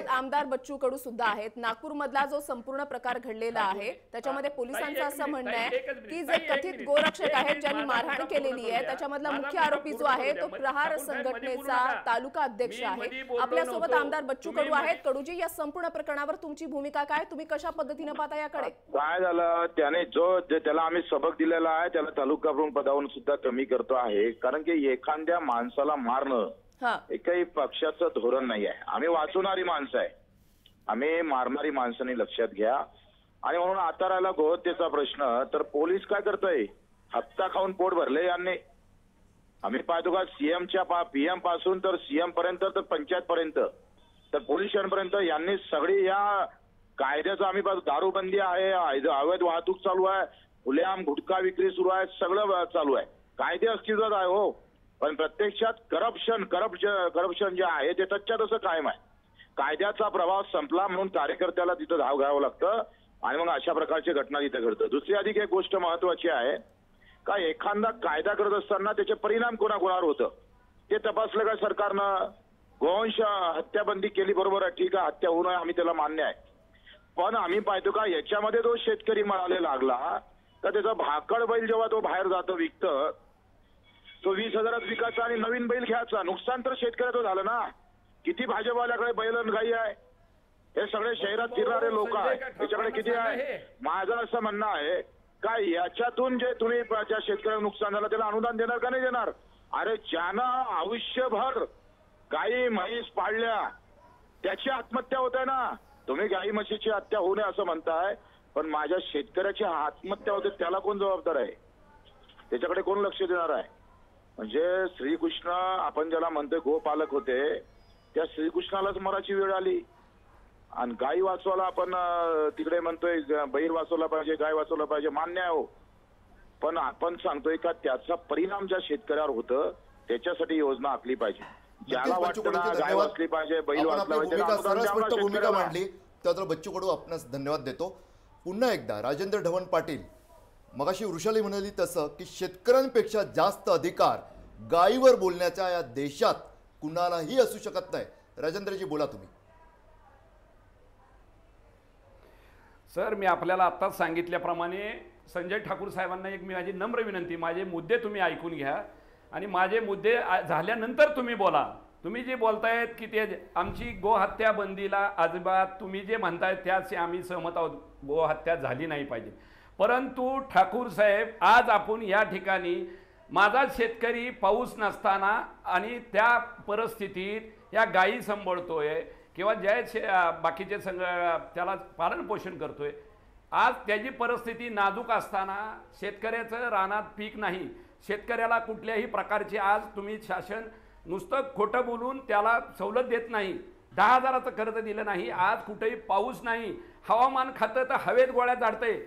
आमदार बच्चू कडू सुद्धा आहेत. नागपूर मधला जो संपूर्ण प्रकार घडलेला आहे त्याच्यामध्ये पोलिसांचं असं म्हणणं आहे की जे कथित गोरक्षक आहेत ज्यांनी मारहाण केलेली आहे त्याच्यामधला मुख्य आरोपी जो आहे तो प्रहार संघटनेचा तालुका अध्यक्ष आहे. आपल्यासोबत आमदार बच्चू कडू आहेत. कडूजी, या संपूर्ण प्रकरणावर तुमची भूमिका काय? तुम्ही कशा पद्धतीने पाहता याकडे? काय झालं, त्याने त्याला आम्ही सबक दिलेला आहे त्याला तालुका प्रमुख पदावरून सुद्धा कमी करतो आहे. कारण की एखाद्या माणसाला मारणं एकही पक्षाचं धोरण नाही आहे. आम्ही वाचवणारी माणसं आहे, आम्ही मारणारी माणसांनी लक्षात घ्या. आणि म्हणून आता राहिला गोहत्येचा प्रश्न, तर पोलीस काय करतोय, हप्ता खाऊन पोट भरले यांनी. आम्ही पाहतो का सीएमच्या पीएम पासून तर सीएम पर्यंत तर पंचायत पर्यंत तर पोलिसांपर्यंत यांनी सगळी या कायद्याचं आम्ही पाहतो. दारूबंदी आहे, अवैध वाहतूक चालू आहे, खुलेआम गुटखा विक्री सुरू आहे, सगळं चालू आहे. कायदे अस्तित्वात आहे हो, पण प्रत्यक्षात करप्शन जे आहे ते तच्या तसं कायम आहे. कायद्याचा प्रभाव संपला म्हणून कार्यकर्त्याला तिथं धाव घ्यावं लागतं आणि मग अशा प्रकारची घटना तिथे घडतं. दुसरी अधिक एक गोष्ट महत्वाची आहे का एखादा कायदा करत असताना त्याचे परिणाम कोणाकोणावर होतं ते तपासलं का सरकारनं. गोवंश हत्याबंदी केली, बरोबर आहे, ठीक आहे, हत्या होऊ नये, आम्ही त्याला मान्य आहे. पण आम्ही पाहतो का याच्यामध्ये तो शेतकरी मरायला लागला तर त्याचा भाकड बैल जेव्हा तो बाहेर जातो विकतं तो 20,000 विकायचा आणि नवीन बैल घ्यायचा. नुकसान तर शेतकऱ्याचं झालं ना. किती भाजपवाल्याकडे बैल आणि गाई आहे, हे सगळे शहरात फिरणारे लोक आहेत, त्याच्याकडे किती आहे. माझं असं म्हणणं आहे का याच्यातून जे तुम्ही त्या शेतकऱ्याला नुकसान झालं त्याला अनुदान देणार का नाही देणार? अरे ज्यानं आयुष्यभर गाई म्हैस पाळल्या त्याची आत्महत्या होत आहे ना. तुम्ही गाई म्हशीची हत्या होऊ नये असं म्हणताय, पण माझ्या शेतकऱ्याची आत्महत्या होते त्याला कोण जबाबदार आहे? त्याच्याकडे कोण लक्ष देणार आहे? म्हणजे श्रीकृष्ण आपण ज्याला म्हणतोय गोपालक होते त्या श्रीकृष्णालाच मराठी वेळ आली आणि गाई वाचवायला आपण तिकडे म्हणतोय बैल वाचवला पाहिजे, गाय वाचवला पाहिजे, मान्य आहे हो. पण आपण सांगतोय का त्याचा परिणाम ज्या शेतकऱ्यावर होतं त्याच्यासाठी योजना आखली पाहिजे. ज्याला वाटतं ना गाय वाचली पाहिजे, बैल वाचला पाहिजे, भूमिका मांडली त्याबद्दल बच्चू कडू आपणास धन्यवाद देतो. पुन्हा एकदा राजेंद्र ढवण पाटील, मगाशी वृषाली म्हणाली तसं की शेतकऱ्यांपेक्षा जास्त अधिकार गायीवर बोलण्याच्या या देशात कुणालाही असू शकत नाही. राजेंद्रजी बोला तुम्ही. सर, मी आपल्याला आत्ताच सांगितल्याप्रमाणे संजय ठाकूर साहेबांना एक माझी नम्र विनंती, माझे मुद्दे तुम्ही ऐकून घ्या आणि माझे मुद्दे झाल्यानंतर तुम्ही बोला. तुम्ही जे बोलतायत की ते आमची गोहत्या बंदीला अजिबात तुम्ही जे म्हणतायत त्याशी आम्ही सहमत आहोत, गोहत्या झाली नाही पाहिजे. परंतु ठाकूर साहेब, आज आपण या ठिकाणी माझा शेतकरी पाऊस नसताना आणि त्या परिस्थितीत या गायी सांभाळतोय किंवा ज्या बाकीचे त्याला पालन पोषण करतोय, आज त्याची परिस्थिती नाजूक असताना शेतकऱ्याचं रानात पीक नाही, शेतकऱ्याला कुठल्याही प्रकारची आज तुम्ही शासन नुसतं खोटं बोलून त्याला सवलत देत नाही, 10,000चं कर्ज दिलं नाही, आज कुठेही पाऊस नाही, हवामान खातं तर हवेत गोळ्या झाडतंय,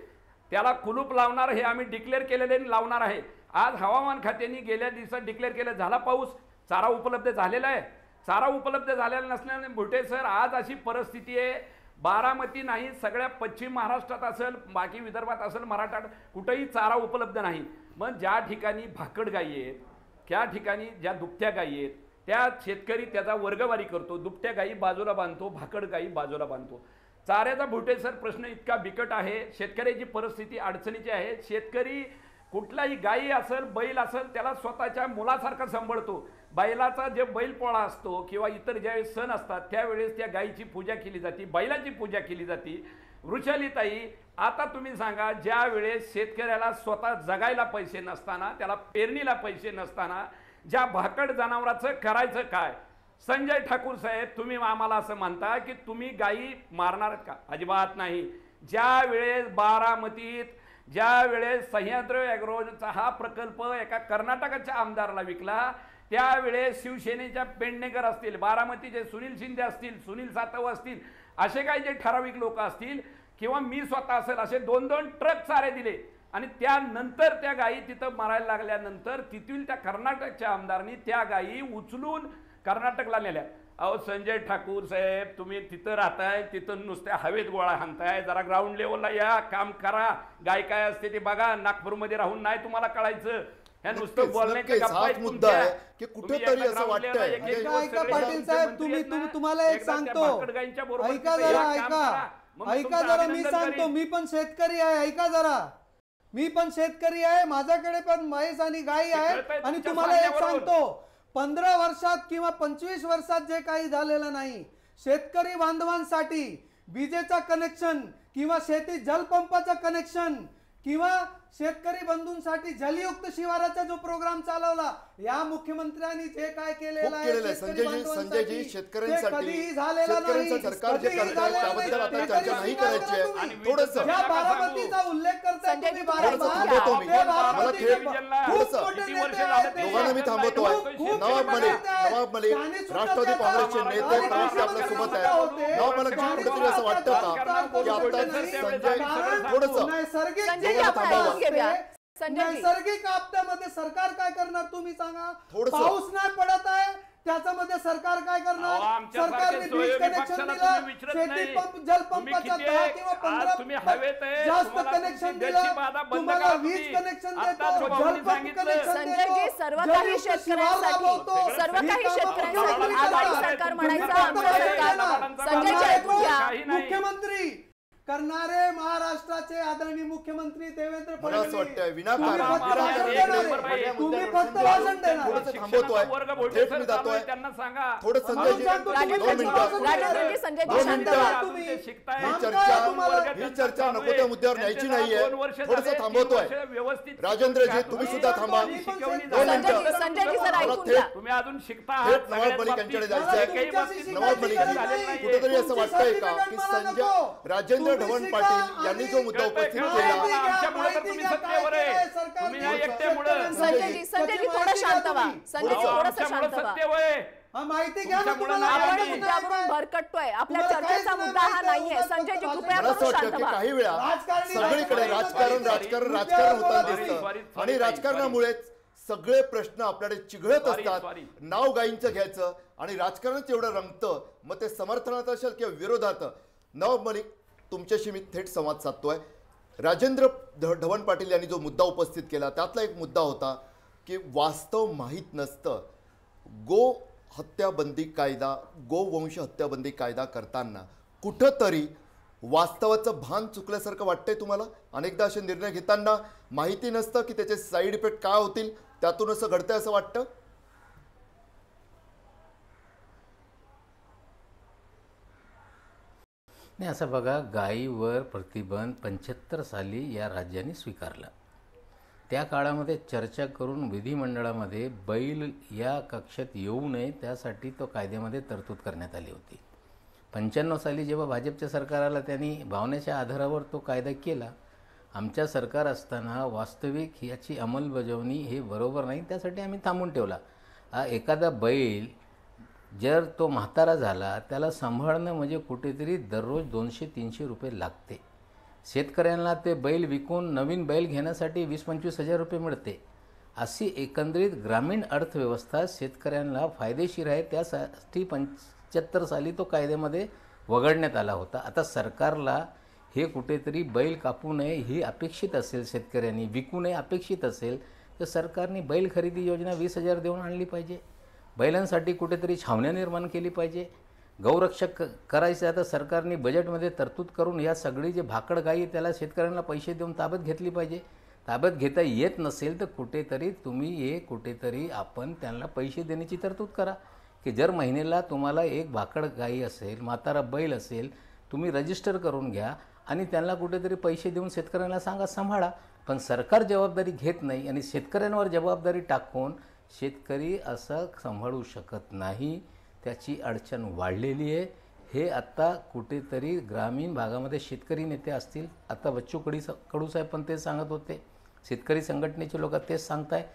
त्याला कुलूप लावणार हे आम्ही डिक्लेअर केलेले लावणार आहे. आज हवामान खात्याने गेल्या दिवसात डिक्लेअर केलं, झाला पाऊस, चारा उपलब्ध झालेला आहे. चारा उपलब्ध झालेला नसल्याने भुटे सर आज अशी परिस्थिती आहे, बारामती नाही सगळ्या पश्चिम महाराष्ट्रात असेल, बाकी विदर्भात असेल, मराठवाड्यात कुठेही चारा उपलब्ध नाही. मग ज्या ठिकाणी भाकड गायी आहेत, त्या ठिकाणी ज्या दुभत्या गायी आहेत, त्या शेतकरी त्याचा वर्गवारी करतो, दुभत्या गायी बाजूला बांधतो, भाकड गायी बाजूला बांधतो. चाऱ्याचा भुटे सर प्रश्न इतका बिकट आहे, शेतकऱ्याची परिस्थिती अडचणीची आहे. शेतकरी कुठलाही गायी असेल, बैल असेल, त्याला स्वतःच्या मुलासारखं सांभाळतो. बैलाचा जे बैलपोळा असतो किंवा इतर ज्यावेळेस सण असतात त्यावेळेस त्या गायीची पूजा केली जाते, बैलाची पूजा केली जाते. वृषालीताई, आता तुम्ही सांगा, ज्या वेळेस शेतकऱ्याला स्वतः जगायला पैसे नसताना, त्याला पेरणीला पैसे नसताना, ज्या भाकड जनावराचं करायचं काय? संजय ठाकूर साहेब, तुम्ही आम्हाला असं म्हणता की तुम्ही गायी मारणार का? अजिबात नाही. ज्या वेळेस बारामतीत ज्या वेळेस सह्याद्री ॲग्रोचा हा प्रकल्प एका कर्नाटकाच्या आमदाराला विकला, त्यावेळेस शिवसेनेच्या पेडणेकर असतील, बारामतीचे सुनील शिंदे असतील, सुनील सातव असतील, असे काही जे ठराविक लोक असतील किंवा मी स्वतः असेल, असे 2-2 ट्रक चारे दिले आणि त्यानंतर त्या गायी तिथं मारायला लागल्यानंतर तिथील त्या कर्नाटकच्या आमदारांनी त्या गायी उचलून कर्नाटकला नेल्या. अहो संजय ठाकूर साहेब, तुम्ही तिथं राहताय, तिथं नुसत्या हवेत गोळा हाणताय. जरा ग्राउंड लेवलला या, काम करा. गाय काय असते ते बघा. नागपूरमध्ये राहून नाही तुम्हाला कळायचं. ह्या नुसतं बोलण्याच्या गप्पा आहेत मुद्दा आहे तुमच्या. की कुठेतरी असं वाटतंय ऐका पाटील साहेब, तुम्हाला एक सांगतो, ऐका जरा मी सांगतो, मी पण शेतकरी आहे. ऐका जरा, मी पण शेतकरी आहे, माझ्याकडे पण म्हैस आणि गाई आहे. आणि तुम्हाला एक सांगतो, 15 वर्षात किंवा 25 वर्षात जे काही झालेलं नाही, शेतकरी बांधवांसाठी विजेचा कनेक्शन किंवा शेती जलपंपाचं कनेक्शन किंवा शेतकरी बंधूंसाठी जलयुक्त शिवाराचा जो प्रोग्राम चालवला, या मुख्यमंत्र्यांनी जे काय केलेलं आहे संजयजी, शेतकऱ्यांसाठी कधीही झालेला नाही. सरकार जे करताय त्याबद्दल आता चर्चा नाही करायची आहे. थोडंसं या बारामतीचा उल्लेख करताय तुम्ही, थांबवतो मी. मला दोघांना मी थांबवतोय. नवाब मलिक राष्ट्रवादी काँग्रेसचे नेते आपल्या सोबत आहेत. नवाब मलिक कुठेतरी असं वाटतं का की आता संजय थोडंसं नैसर्गिक आपत्यामध्ये सरकार काय करणार तुम्ही सांगा. पाऊस नाही पडत आहे, त्याच्यामध्ये सरकार काय करणार. सरकारने वीज कनेक्शन दिलं, शेती पंप जलपंपाच्या 10 किंवा 15 जास्त कनेक्शन दिलं. तुम्हाला वीज कनेक्शन देतो, जलपंप कनेक्शन देतो, सर्व काही शेतकऱ्यांसाठी आघाडी सरकार म्हणायचं आमचं सरकार. संजय ऐकून घ्या. मुख्यमंत्री करणारे महाराष्ट्राचे आदरणीय मुख्यमंत्री देवेंद्र फडणवीस, तुम्ही फक्त भाषण देणार. त्यांना सांगा. ही चर्चा नको त्या मुद्द्यावर न्यायची नाहीये. थोडंसं थांबवतोय. राजेंद्रजी, तुम्ही सुद्धा थांबा. 2 मिनिटं. तुम्ही अजून शिकता. नवाब मलिक यांच्याकडे जायचंय. नवाब मलिक, कुठेतरी असं वाटतंय का की संजय राजेंद्र ढवण पाटील यांनी जो मुद्दा उपस्थित संजयजी थोडं शांत व्हा. संजयजी थोडंसं शांत व्हा. माहिती घ्या. आपण मुद्द्यावरून भरकटतोय. आपल्या चर्चेचा मुद्दा हा नाहीये. संजयजी कृपया शांत व्हा. काही वेळा सगळीकडे राजकारण होताना दिसतं आणि राजकारणामुळेच सगळे प्रश्न आपल्याकडे चिघळत असतात. नाव गाईंचं घ्यायचं आणि राजकारणच एवढं रंगतं, मग ते समर्थनात असेल किंवा विरोधात. नवाब मलिक, तुमच्याशी मी थेट संवाद साधतोय. राजेंद्र ढवण पाटील यांनी जो मुद्दा उपस्थित केला त्यातला एक मुद्दा होता की वास्तव माहीत नसतं. गो हत्याबंदी कायदा, गोवंश हत्याबंदी कायदा करताना कुठंतरी वास्तवाचं भान चुकल्यासारखं वाटतंय तुम्हाला. अनेकदा असे निर्णय घेताना माहिती नसतं की त्याचे साईड इफेक्ट काय होतील, त्यातून असं घडतंय असं वाटतं. नाही, असं बघा, गायीवर प्रतिबंध 75 साली या राज्याने स्वीकारला. त्या काळामध्ये चर्चा करून विधिमंडळामध्ये बैल या कक्षात येऊ नये त्यासाठी तो कायद्यामध्ये तरतूद करण्यात आली होती. 95 साली जेव्हा भाजपच्या सरकार आलं त्यांनी भावनेच्या आधारावर तो कायदा केला. आमच्या सरकार असताना वास्तविक याची अंमलबजावणी हे बरोबर नाही, त्यासाठी आम्ही थांबून ठेवला. एखादा बैल जर तो म्हातारा झाला त्याला सांभाळणं म्हणजे कुठेतरी दररोज 200-300 रुपये लागते. शेतकऱ्यांना ते बैल विकून नवीन बैल घेण्यासाठी 20-25 हजार रुपये मिळते. अशी एकंदरीत ग्रामीण अर्थव्यवस्था शेतकऱ्यांना फायदेशीर आहे, त्यासाठी 75 साली तो कायद्यामध्ये वगळण्यात आला होता. आता सरकारला हे कुठेतरी बैल कापू नये ही अपेक्षित असेल, शेतकऱ्यांनी विकू नये अपेक्षित असेल, तर सरकारने बैल खरेदी योजना 20,000 देऊन आणली पाहिजे. बैलांसाठी कुठेतरी छावण्या निर्माण केली पाहिजे. गौरक्षक करायचं आता सरकारने बजेटमध्ये तरतूद करून या सगळी जे भाकड गाई त्याला शेतकऱ्यांना पैसे देऊन ताब्यात घेतली पाहिजे. ताब्यात घेता येत नसेल तर कुठेतरी आपण त्यांना पैसे देण्याची तरतूद करा की जर महिन्याला तुम्हाला एक भाकड गाई असेल, म्हातारा बैल असेल, तुम्ही रजिस्टर करून घ्या आणि त्यांना कुठेतरी पैसे देऊन शेतकऱ्यांना सांगा सांभाळा. पण सरकार जबाबदारी घेत नाही आणि शेतकऱ्यांवर जबाबदारी टाकून शेतकरी असं सांभाळू शकत नाही. त्याची अडचण वाढलेली आहे. हे आत्ता कुठेतरी ग्रामीण भागामध्ये शेतकरी नेते असतील, आता बच्चू कडू साहेब पण तेच सांगत होते, शेतकरी संघटनेचे लोक तेच सांगताय.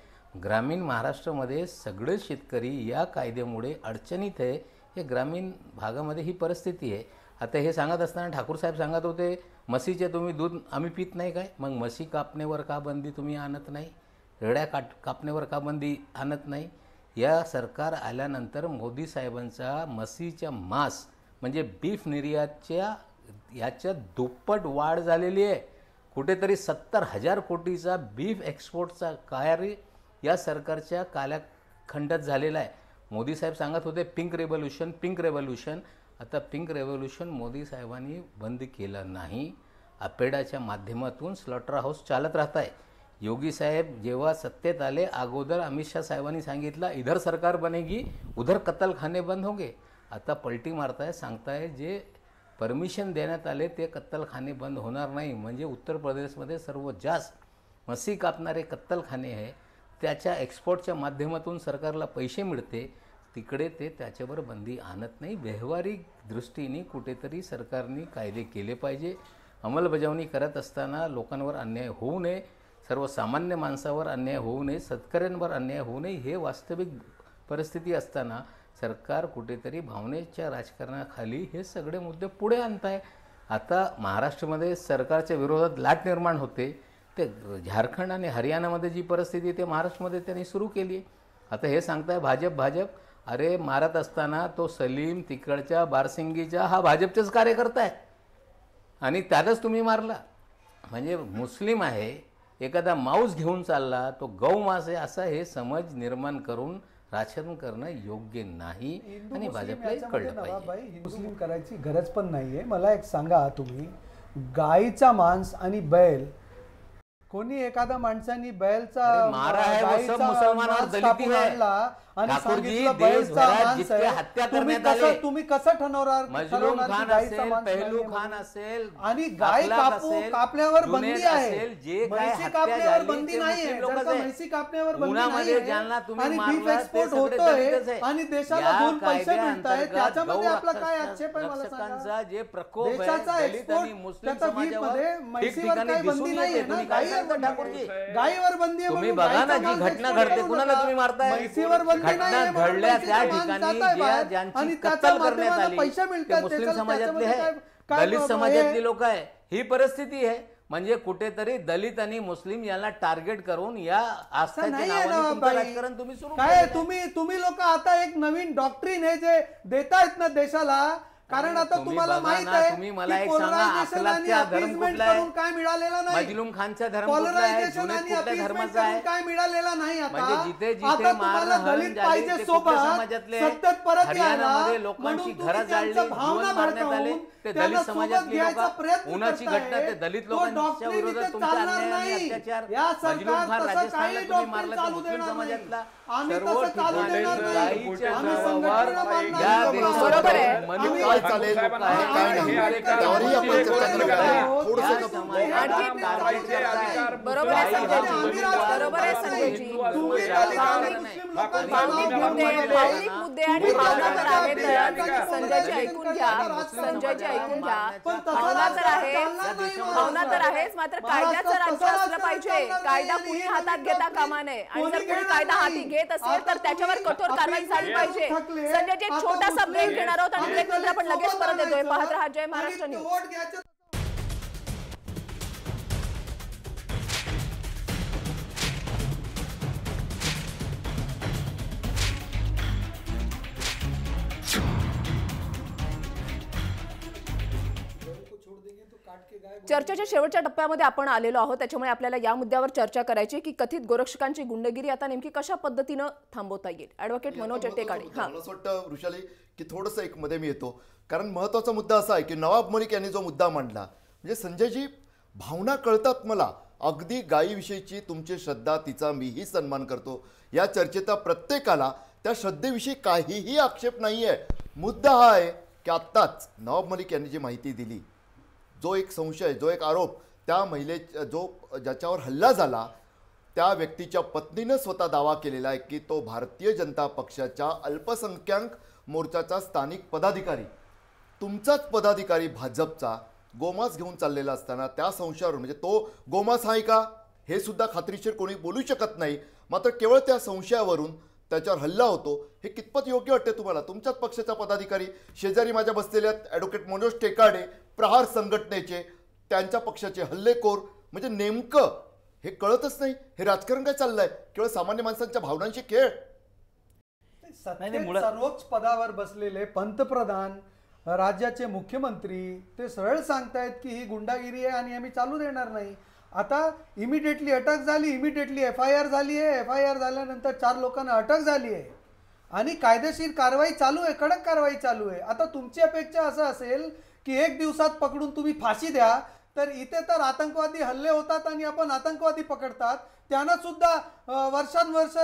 ग्रामीण महाराष्ट्रामध्ये सगळे शेतकरी या कायद्यामुळे अडचणीत आहे. हे ग्रामीण भागामध्ये ही परिस्थिती आहे. आता हे सांगत असताना ठाकूर साहेब सांगत होते म्हशीचे तुम्ही दूध आम्ही पित नाही काय, मग म्हशी कापण्यावर का बंदी तुम्ही आणत नाही, रेड्या कापण्यावर का बंदी आणत नाही. या सरकार आल्यानंतर मोदी साहेबांचा म्हशीच्या मांस म्हणजे बीफ निर्यातच्या याच्यात दुप्पट वाढ झालेली आहे. कुठेतरी 70,000 कोटीचा बीफ एक्सपोर्टचा कार्य या सरकारच्या कालखंडात झालेला आहे. मोदी साहेब सांगत होते पिंक रेव्होल्यूशन, पिंक रेव्होल्यूशन. आता पिंक रेव्होल्यूशन मोदी साहेबांनी बंद केलं नाही. अपेडाच्या माध्यमातून स्लॉटर हाऊस चालत राहत आहे. योगी साहेब जेव्हा सत्तेत आले अगोदर अमित शाह साहेबांनी सांगितलं इधर सरकार बनेगी उधर कत्तलखाने बंद होंगे. आता पलटी मारताय, सांगताय जे परमिशन देण्यात आले ते कत्तलखाने बंद होणार नाही. म्हणजे उत्तर प्रदेशमध्ये सर्व जास्त म्हशी कापणारे कत्तलखाने आहे, त्याच्या एक्सपोर्टच्या माध्यमातून सरकारला पैसे मिळते, तिकडे ते त्याच्यावर बंदी आणत नाही. व्यावहारिक दृष्टीने कुठेतरी सरकारने कायदे केले पाहिजे. अंमलबजावणी करत असताना लोकांवर अन्याय होऊ नये, सर्वसामान्य माणसावर अन्याय होऊ नये, शेतकऱ्यांवर अन्याय होऊ नये. हे वास्तविक परिस्थिती असताना सरकार कुठेतरी भावनेच्या राजकारणाखाली हे सगळे मुद्दे पुढे आणत आहे. आता महाराष्ट्रामध्ये सरकारच्या विरोधात लाट निर्माण होते, ते झारखंड आणि हरियाणामध्ये जी परिस्थिती ते महाराष्ट्रामध्ये त्यांनी सुरू केली. आता हे सांगताय भाजप. अरे मारत असताना तो सलीम तिकडच्या बारसिंगीचा हा भाजपचेच कार्यकर्ता आहे आणि त्यातच तुम्ही मारला. म्हणजे मुस्लिम आहे, एखादा मांस घेऊन चालला तो गौमांस आहे असं हे समज निर्माण करून राजकारण करणं योग्य नाही आणि भाजपला कळलं पाहिजे. हिंदू मुस्लिम करायची गरज पण नाहीये. मला एक सांगा, तुम्ही गाईचा मांस आणि बैल, कोणी एखादा माणसांनी बैलचा मारा है वो सब मुसलमानावर दलित है. आणि ठाकूरजी सांगितलं बैलचा मांस जितके आहे, हत्या करण्यात आले, तुम्ही कसं ठरवणार? मजलूम खान असेल, पहलू खान असेल आणि गाय कापल्यावर बंदी आहे, जे काय म्हैसी हत्या कापल्यावर झाली बंदी ते नाहीये. मुस्लिम जर का लोकच म्हैसी कापल्यावर आहे. बंदी उन्हामध्ये नाहीये ज्यांना तुम्ही आणि बीफ मारला ते एक्सपोर्ट सगळे होतोय दलितच आहे. आणि देशाला दोन पैसे मिळताय, त्याच्यामध्ये आपला काय आक्षेप आहे? मला सांगा. जे प्रकोप आहे देशाचा दलित आणि एक्सपोर्ट मुस्लिम त्याचा बीफ समाजावर मध्ये म्हैसीवर ठिकठिकाणी काही दिसून बंदी येते. नाहीये ना. तुम्ही काय सांगता ठाकूरजी? गायीवर बंदी आहे तुम्ही म्हणून बघा ना, गायीचा जी मांस घटना export घडते करू कुणाला नका. तुम्ही मारताय? म्हैसीवर बंदी घटना नाहीये म्हणून घडल्या म्हैसीचं त्या मांस ठिकाणी जातंय बाहेर ज्यांची आणि कत्तल त्याच्या करण्यात माध्यमातून आली पैसे ते मिळतात. मुस्लिम समाजातले त्याच्यामध्ये आहे, काय दलित समाजातली लोक आहे. ही परिस्थिती आहे. म्हणजे कुठेतरी दलित आणि मुस्लिम यांना टार्गेट करून या आस्थेच्या नावाने तुमचं राजकारण तुम्ही सुरू काय तुम्ही लोक आता एक नवीन डॉक्ट्रिन हे जे देतायत ना देशाला, कारण आता तुम्हाला माहित आहे तुम्ही मला एक सांगा, अखलाकचा धर्म कुठला आहे? काय मिळालेला नाही. मजलूम खानचा धर्म कुठला आहे? जुने कुठल्या धर्माचा आहे? काय मिळालेला नाही. म्हणजे जिथे जिथे आता तुम्हाला दलित पाहिजे सोबत सत्तेत परत हरियाणामध्ये लोकांची घरं जाळली, जीवन मारण्यात आले, ते दलित समाजातली लोक. उन्हाची घटना ते दलित लोकांच्या विरोधात तुमचा अन्याय आणि अत्याचार. मजलूम खान राजस्थानला तुम्ही मारला, तो मुस्लिम समाजातला सर्व ठिकाणी गाईच्या नावावर या देशात मनुष्य चालेल काय नाही त्यावरही आपण चर्चा करणार आहे. बरोबर आहे संजयजी, बरोबर आहे संजयजी. भावनिक मुद्दे आणि भावना तर आहेत. संजयजी ऐकून घ्या, संजयजी ऐकून घ्या. भावना तर आहेच, मात्र कायद्याचं राज्य असलं पाहिजे. कायदा कुणी हातात घेता कामा नये आणि जर कुणी कायदा हाती घेत असेल तर त्याच्यावर कठोर कारवाई झाली पाहिजे. संजयजी एक छोटासा ब्रेक घेणार आहोत आणि ब्रेक नंतर आपण लगेच परत येतोय. पाहत रहा जय महाराष्ट्र न्यूज. चर्चेच्या शेवटच्या टप्प्यामध्ये आपण आलेलो आहोत, त्याच्यामुळे आपल्याला या मुद्द्यावर चर्चा करायची की कथित गोरक्षकांची गुंडगिरी आता नेमकी कशा पद्धतीनं थांबवता येईल. ॲडव्होकेट मनोज टेकाळे. मला असं वाटतं वृषाली की थोडंसं एक मध्ये मी येतो, कारण महत्वाचा मुद्दा असा आहे की नवाब मलिक यांनी जो मुद्दा मांडला, म्हणजे संजयजी भावना कळतात मला, अगदी गायीविषयीची तुमची श्रद्धा तिचा मीही सन्मान करतो. या चर्चेचा प्रत्येकाला त्या श्रद्धेविषयी काहीही आक्षेप नाही आहे. मुद्दा हा आहे की आत्ताच नवाब मलिक यांनी जी माहिती दिली, जो एक संशय, जो एक आरोप त्या ज्याच्यावर हल्ला झाला त्या व्यक्तीच्या पत्नीनं स्वतः दावा केलेला आहे की तो भारतीय जनता पक्षाच्या अल्पसंख्याक मोर्चाचा स्थानिक पदाधिकारी, तुमचाच पदाधिकारी भाजपचा, गोमांस घेऊन चाललेला असताना त्या संशयावर, म्हणजे तो गोमांस आहे का हे सुद्धा खात्रीशीर कोणी बोलू शकत नाही, मात्र केवळ त्या संशयावरून त्याच्यावर हल्ला होतो. हे कितपत योग्य वाटते तुम्हाला? तुमच्याच पक्षाचा पदाधिकारी, शेजारी माझ्या बसलेल्या ॲडव्होकेट मनोज टेकाडे, प्रहार संघटनेचे, त्यांच्या पक्षाचे हल्लेखोर, म्हणजे नेमकं हे कळतच नाही. हे राजकारण काय चाललंय? केवळ सामान्य माणसांच्या भावनांशी खेळ. सत्तेत सर्वोच्च पदावर बसलेले पंतप्रधान, राज्याचे मुख्यमंत्री ते सरळ सांगतायत की ही गुंडागिरी आहे आणि आम्ही चालू देणार नाही. आता इमिडिएटली अटक झाली, इमिडिएटली FIR झाली आहे. FIR झाल्यानंतर 4 लोकांना अटक झाली आहे आणि कायदेशीर कारवाई चालू आहे, कडक कारवाई चालू आहे. आता तुमची अपेक्षा असं असेल की 1 दिवसात पकडून तुम्ही फाशी द्या, तर इथे तर आतंकवादी हल्ले होतात आणि आपण आतंकवादी पकडतात, त्यांना सुद्धा वर्षानुवर्ष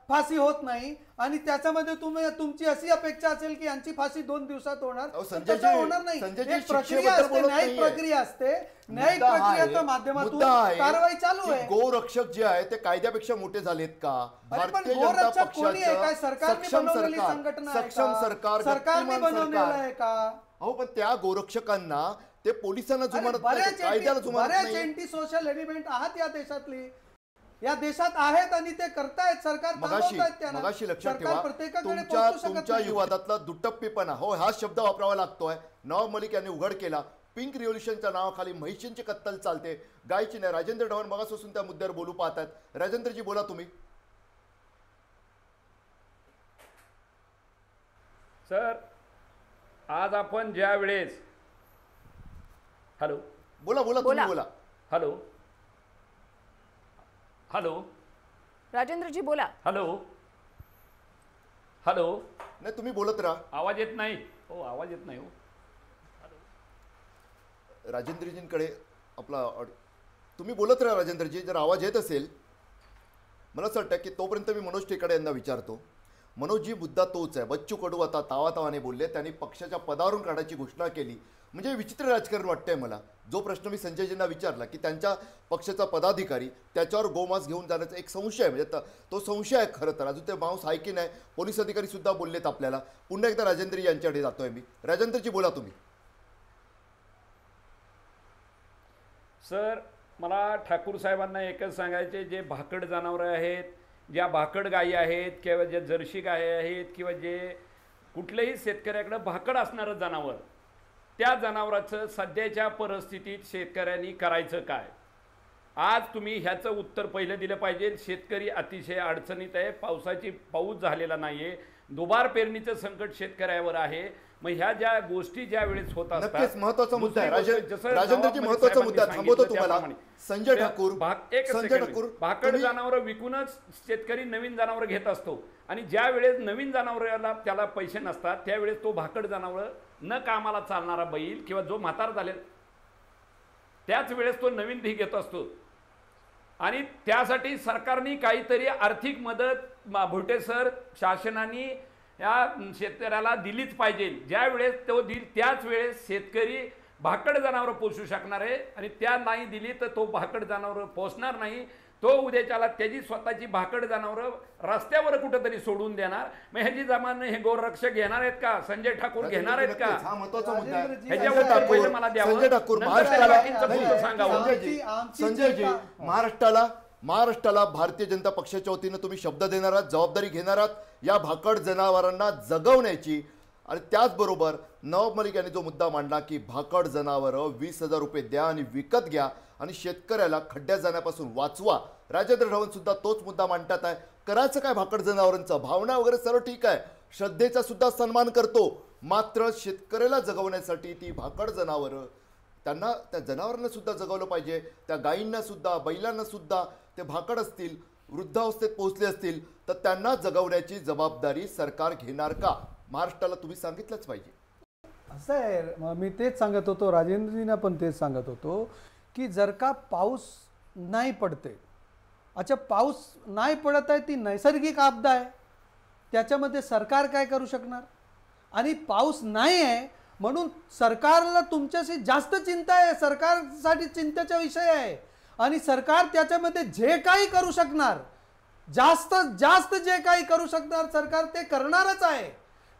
फाशी होत नाही आणि त्याच्यामध्ये तुमची अशी अपेक्षा असेल की यांची फाशी 2 दिवसात होणार, तसं होणार नाही. एक प्रक्रिया असते, न्यायिक प्रक्रिया असते, न्यायिक प्रक्रियेच्या माध्यमातून कारवाई चालू आहे. गोरक्षक जे आहे ते कायद्यापेक्षा मोठे झालेत का? भारतीय जनता पक्षाचं सक्षम सरकार, सरकारने बनवलेलं आहे का? अहो, पण त्या गोरक्षकांना ते पोलिसांना जुमानत नाही, कायद्याला जुमानत बऱ्याच नाही. अँटी सोशल एलिमेंट आहात या देशातली, या देशात आहेत आणि ते करतायत. सरकार मगाशी लक्षात ठेवा, तुमच्या युवादातला दुटप्पीपणा, हो हा शब्द वापरावा लागतोय. नवाब मलिक यांनी उघड केला, पिंक रिव्होल्युशनच्या नावाखाली म्हैशींची कत्तल चालते, गायची नाही. राजेंद्र ढवण मगापासून त्या मुद्द्यावर बोलू पाहतात. राजेंद्रजी बोला तुम्ही. सर, आज आपण ज्या वेळेस हॅलो बोला बोला तुम्ही बोला. हॅलो हॅलो राजेंद्रजी बोला. हॅलो हॅलो नाही तुम्ही बोलत राहा. आवाज येत नाही. हो आवाज येत नाही. हो राजेंद्रजींकडे आपला तुम्ही बोलत राहा राजेंद्रजी. जर आवाज येत असेल, मला असं वाटतं की तोपर्यंत मी मनोज टेकाडे यांना विचारतो. मनोजजी, मुद्दा तोच आहे. बच्चू कडू आता तावातावाने बोलले, त्यांनी पक्षाच्या पदावरून काढायची घोषणा केली. म्हणजे विचित्र राजकारण वाटतंय मला. जो प्रश्न मी संजयजींना विचारला की त्यांच्या पक्षाचा पदाधिकारी त्याच्यावर गोमांस घेऊन जाण्याचा एक संशय आहे, म्हणजे तो संशय आहे खरं तर. अजून ते मांस आहे की नाही, पोलीस अधिकारी सुद्धा बोललेत आपल्याला. पुन्हा एकदा राजेंद्रजी यांच्याकडे जातोय मी. राजेंद्रजी बोला तुम्ही. सर, मला ठाकूर साहेबांना एकच सांगायचे, जे भाकड जनावरं आहेत, ज्या भाकड गायी आहेत किंवा जे जर्सी गायी आहेत किंवा जे कुठल्याही शेतकऱ्याकडे भाकड असणारं जनावर, त्या जनावराचं सध्याच्या परिस्थितीत शेतकऱ्यांनी करायचं काय? आज तुम्ही ह्याचं उत्तर पहिलं दिलं पाहिजे. शेतकरी अतिशय अडचणीत आहे. पाऊस झालेला नाही आहे. दुबार पेरणीचं संकट शेतकऱ्यावर आहे. मग ह्या ज्या गोष्टी ज्या वेळेस होत असतात, महत्त्वाचा मुद्दा आहे राजेंद्रजी, महत्त्वाचा मुद्दा थांबवतो तुम्हाला. संजय ठाकूर, भाकड जनावरं विकूनच शेतकरी नवीन जनावर घेत असतो आणि ज्या वेळेस नवीन जनावराला त्याला पैसे नसतात, त्यावेळेस तो भाकड जनावर न कामाला चालणारा बैल किंवा जो म्हातार झालेला, त्याच वेळेस तो नवीन धी घेत असतो. आणि त्यासाठी सरकारने काहीतरी आर्थिक मदत भुटे सर शासनाने या शेतकऱ्याला दिलीच पाहिजे. ज्या वेळेस तो दिल त्याच वेळेस शेतकरी भाकड जनावरं पोसू शकणार आहे आणि त्या नाही दिली तर तो भाकड जनावरं पोसणार नाही. तो उद्याच्याला त्याची स्वतःची भाकड जनावरं रस्त्यावर कुठेतरी सोडून देणार. मग ह्याची जमान हे गोरक्षक घेणार आहेत का? संजय ठाकूर घेणार आहेत का? हा महत्त्वाचा मुद्दा आहे. ह्याच्यावर पहिले मला द्यावं. संजय ठाकूर, संजयजी, महाराष्ट्राला भारतीय जनता पक्षाच्या वतीनं तुम्ही शब्द देणार आहात, जबाबदारी घेणार आहात या भाकड जनावरांना जगवण्याची. आणि त्याचबरोबर नवाब मलिक यांनी जो मुद्दा मांडला की भाकड जनावरं 20,000 रुपये द्या आणि विकत घ्या आणि शेतकऱ्याला खड्ड्यात जाण्यापासून वाचवा. राजेंद्र ढवण सुद्धा तोच मुद्दा मांडतात आहे. करायचं काय भाकड जनावरांचं? भावना वगैरे सर्व ठीक आहे, श्रद्धेचा सुद्धा सन्मान करतो, मात्र शेतकऱ्याला जगवण्यासाठी ती भाकड जनावरं, त्यांना त्या जनावरांना सुद्धा जगवलं पाहिजे. त्या गायींना सुद्धा, बैलांना सुद्धा, ते भाकड असतील, वृद्धावस्थेत पोहोचले असतील तर त्यांना जगवण्याची जबाबदारी सरकार घेणार का? महाराष्ट्राला तुम्ही सांगितलंच पाहिजे. असं आहे, मी तेच सांगत होतो, राजेंद्रजींना पण तेच सांगत होतो की जर का पाऊस नाही पडते, अच्छा पाऊस नाही पडत आहे, ती नैसर्गिक आपदा आहे, त्याच्यामध्ये सरकार काय करू शकणार? आणि पाऊस नाही आहे म्हणून सरकारला तुमच्याशी जास्त चिंता आहे, सरकारसाठी चिंतेचा विषय आहे आणि सरकार त्याच्यामध्ये जे काही करू शकणार, जास्त जे काही करू शकणार सरकार ते करणारच आहे.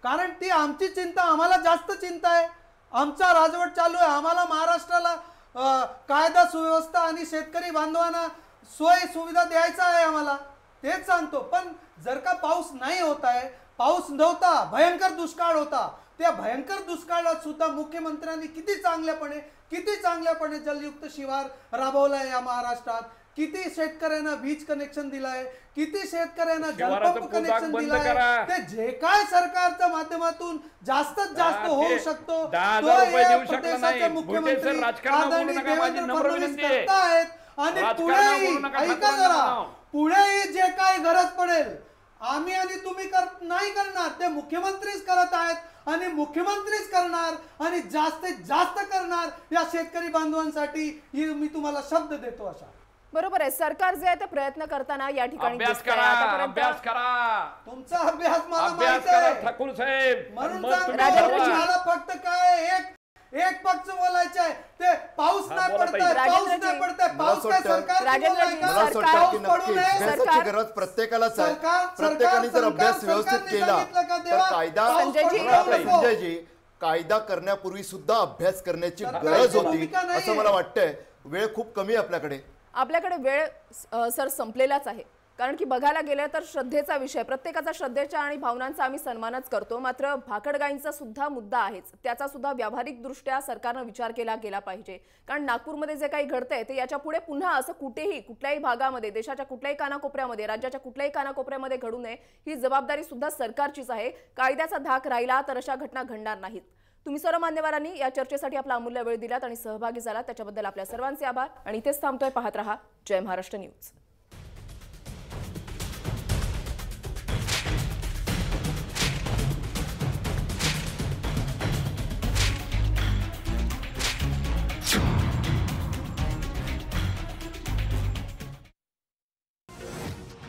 कारण ती आमची चिंता, आम्हाला जास्त चिंता आहे. आमचा राजवट चालू आहे, आम्हाला महाराष्ट्राला कायदा सुव्यवस्था आणि शेतकरी बांधवांना सोय सुविधा द्यायचा आहे, आम्हाला तेच सांगतो. पण जर का पाऊस नाही होत आहे, पाऊस नव्हता, भयंकर दुष्काळ होता, त्या भयंकर दुष्काळात सुद्धा मुख्यमंत्र्यांनी किती चांगल्यापणे जलयुक्त शिवार राबवलाय या महाराष्ट्रात, किती शेतकऱ्यांना वीज कनेक्शन दिलाय, किती शेतकऱ्यांना जलपंप कनेक्शन दिलाय, ते जे काय सरकारच्या माध्यमातून जास्तीत जास्त होऊ शकतो तो या प्रदेशाचे मुख्यमंत्री आदरणीय देवेंद्र फडणवीस करतायत. आणि पुढेही ऐका जरा, पुढेही जे काय गरज पडेल आम्ही आणि तुम्ही नाही करणार, ते मुख्यमंत्रीच करत आहेत आणि मुख्यमंत्रीच करणार आणि जास्तीत जास्त करणार या शेतकरी बांधवांसाठी, ही मी तुम्हाला शब्द देतो. अशा बरोबर आहे, सरकार जे आहे ते प्रयत्न करताना या ठिकाणी अभ्यास करा, अभ्यास करा, तुमचा अभ्यास मला माहिती आहे ठाकूर साहेब. म्हणून मला फक्त काय एक पक्ष बोलायचं आहे, ते पाऊस नाही पडतंय, पाऊस नाही पडतंय, पाऊस काय सरकार गरज प्रत्येकालाच आहे. प्रत्येकाने जर अभ्यास व्यवस्थित केला तर कायदा, संजयजी, कायदा करण्यापूर्वी सुद्धा अभ्यास करण्याची गरज होती असं मला वाटतंय. वेळ खूप कमी आहे आपल्याकडे वेळ सर संपलेलाच आहे. कारण की बघायला गेलं तर श्रद्धेचा विषय, प्रत्येकाचा श्रद्धेच्या आणि भावनांचा आम्ही सन्मानच करतो, मात्र भाकड सुद्धा मुद्दा आहेच. त्याचा सुद्धा व्यावहारिक दृष्ट्या सरकारनं विचार केला गेला पाहिजे. कारण नागपूरमध्ये जे काही घडतंय ते याच्या पुढे पुन्हा असं कुठेही कुठल्याही भागामध्ये, देशाच्या कुठल्याही कानाकोपऱ्यामध्ये, राज्याच्या कुठल्याही कानाकोपऱ्यामध्ये घडू नये, ही जबाबदारी सुद्धा सरकारचीच आहे. कायद्याचा धाक राहिला तर अशा घटना घडणार नाहीत. तुम्ही सर्व मान्यवरांनी या चर्चेसाठी आपला अमूल्य वेळ दिलात आणि सहभागी झालात त्याच्याबद्दल आपल्या सर्वांचे आभार. आणि इथेच थांबतोय. पाहत रहा जय महाराष्ट्र न्यूज.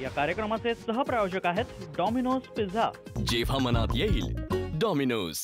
या कार्यक्रमाचे सहप्रायोजक आहेत डॉमिनोज पिझ्झा. जेव्हा मनात येईल डॉमिनोज.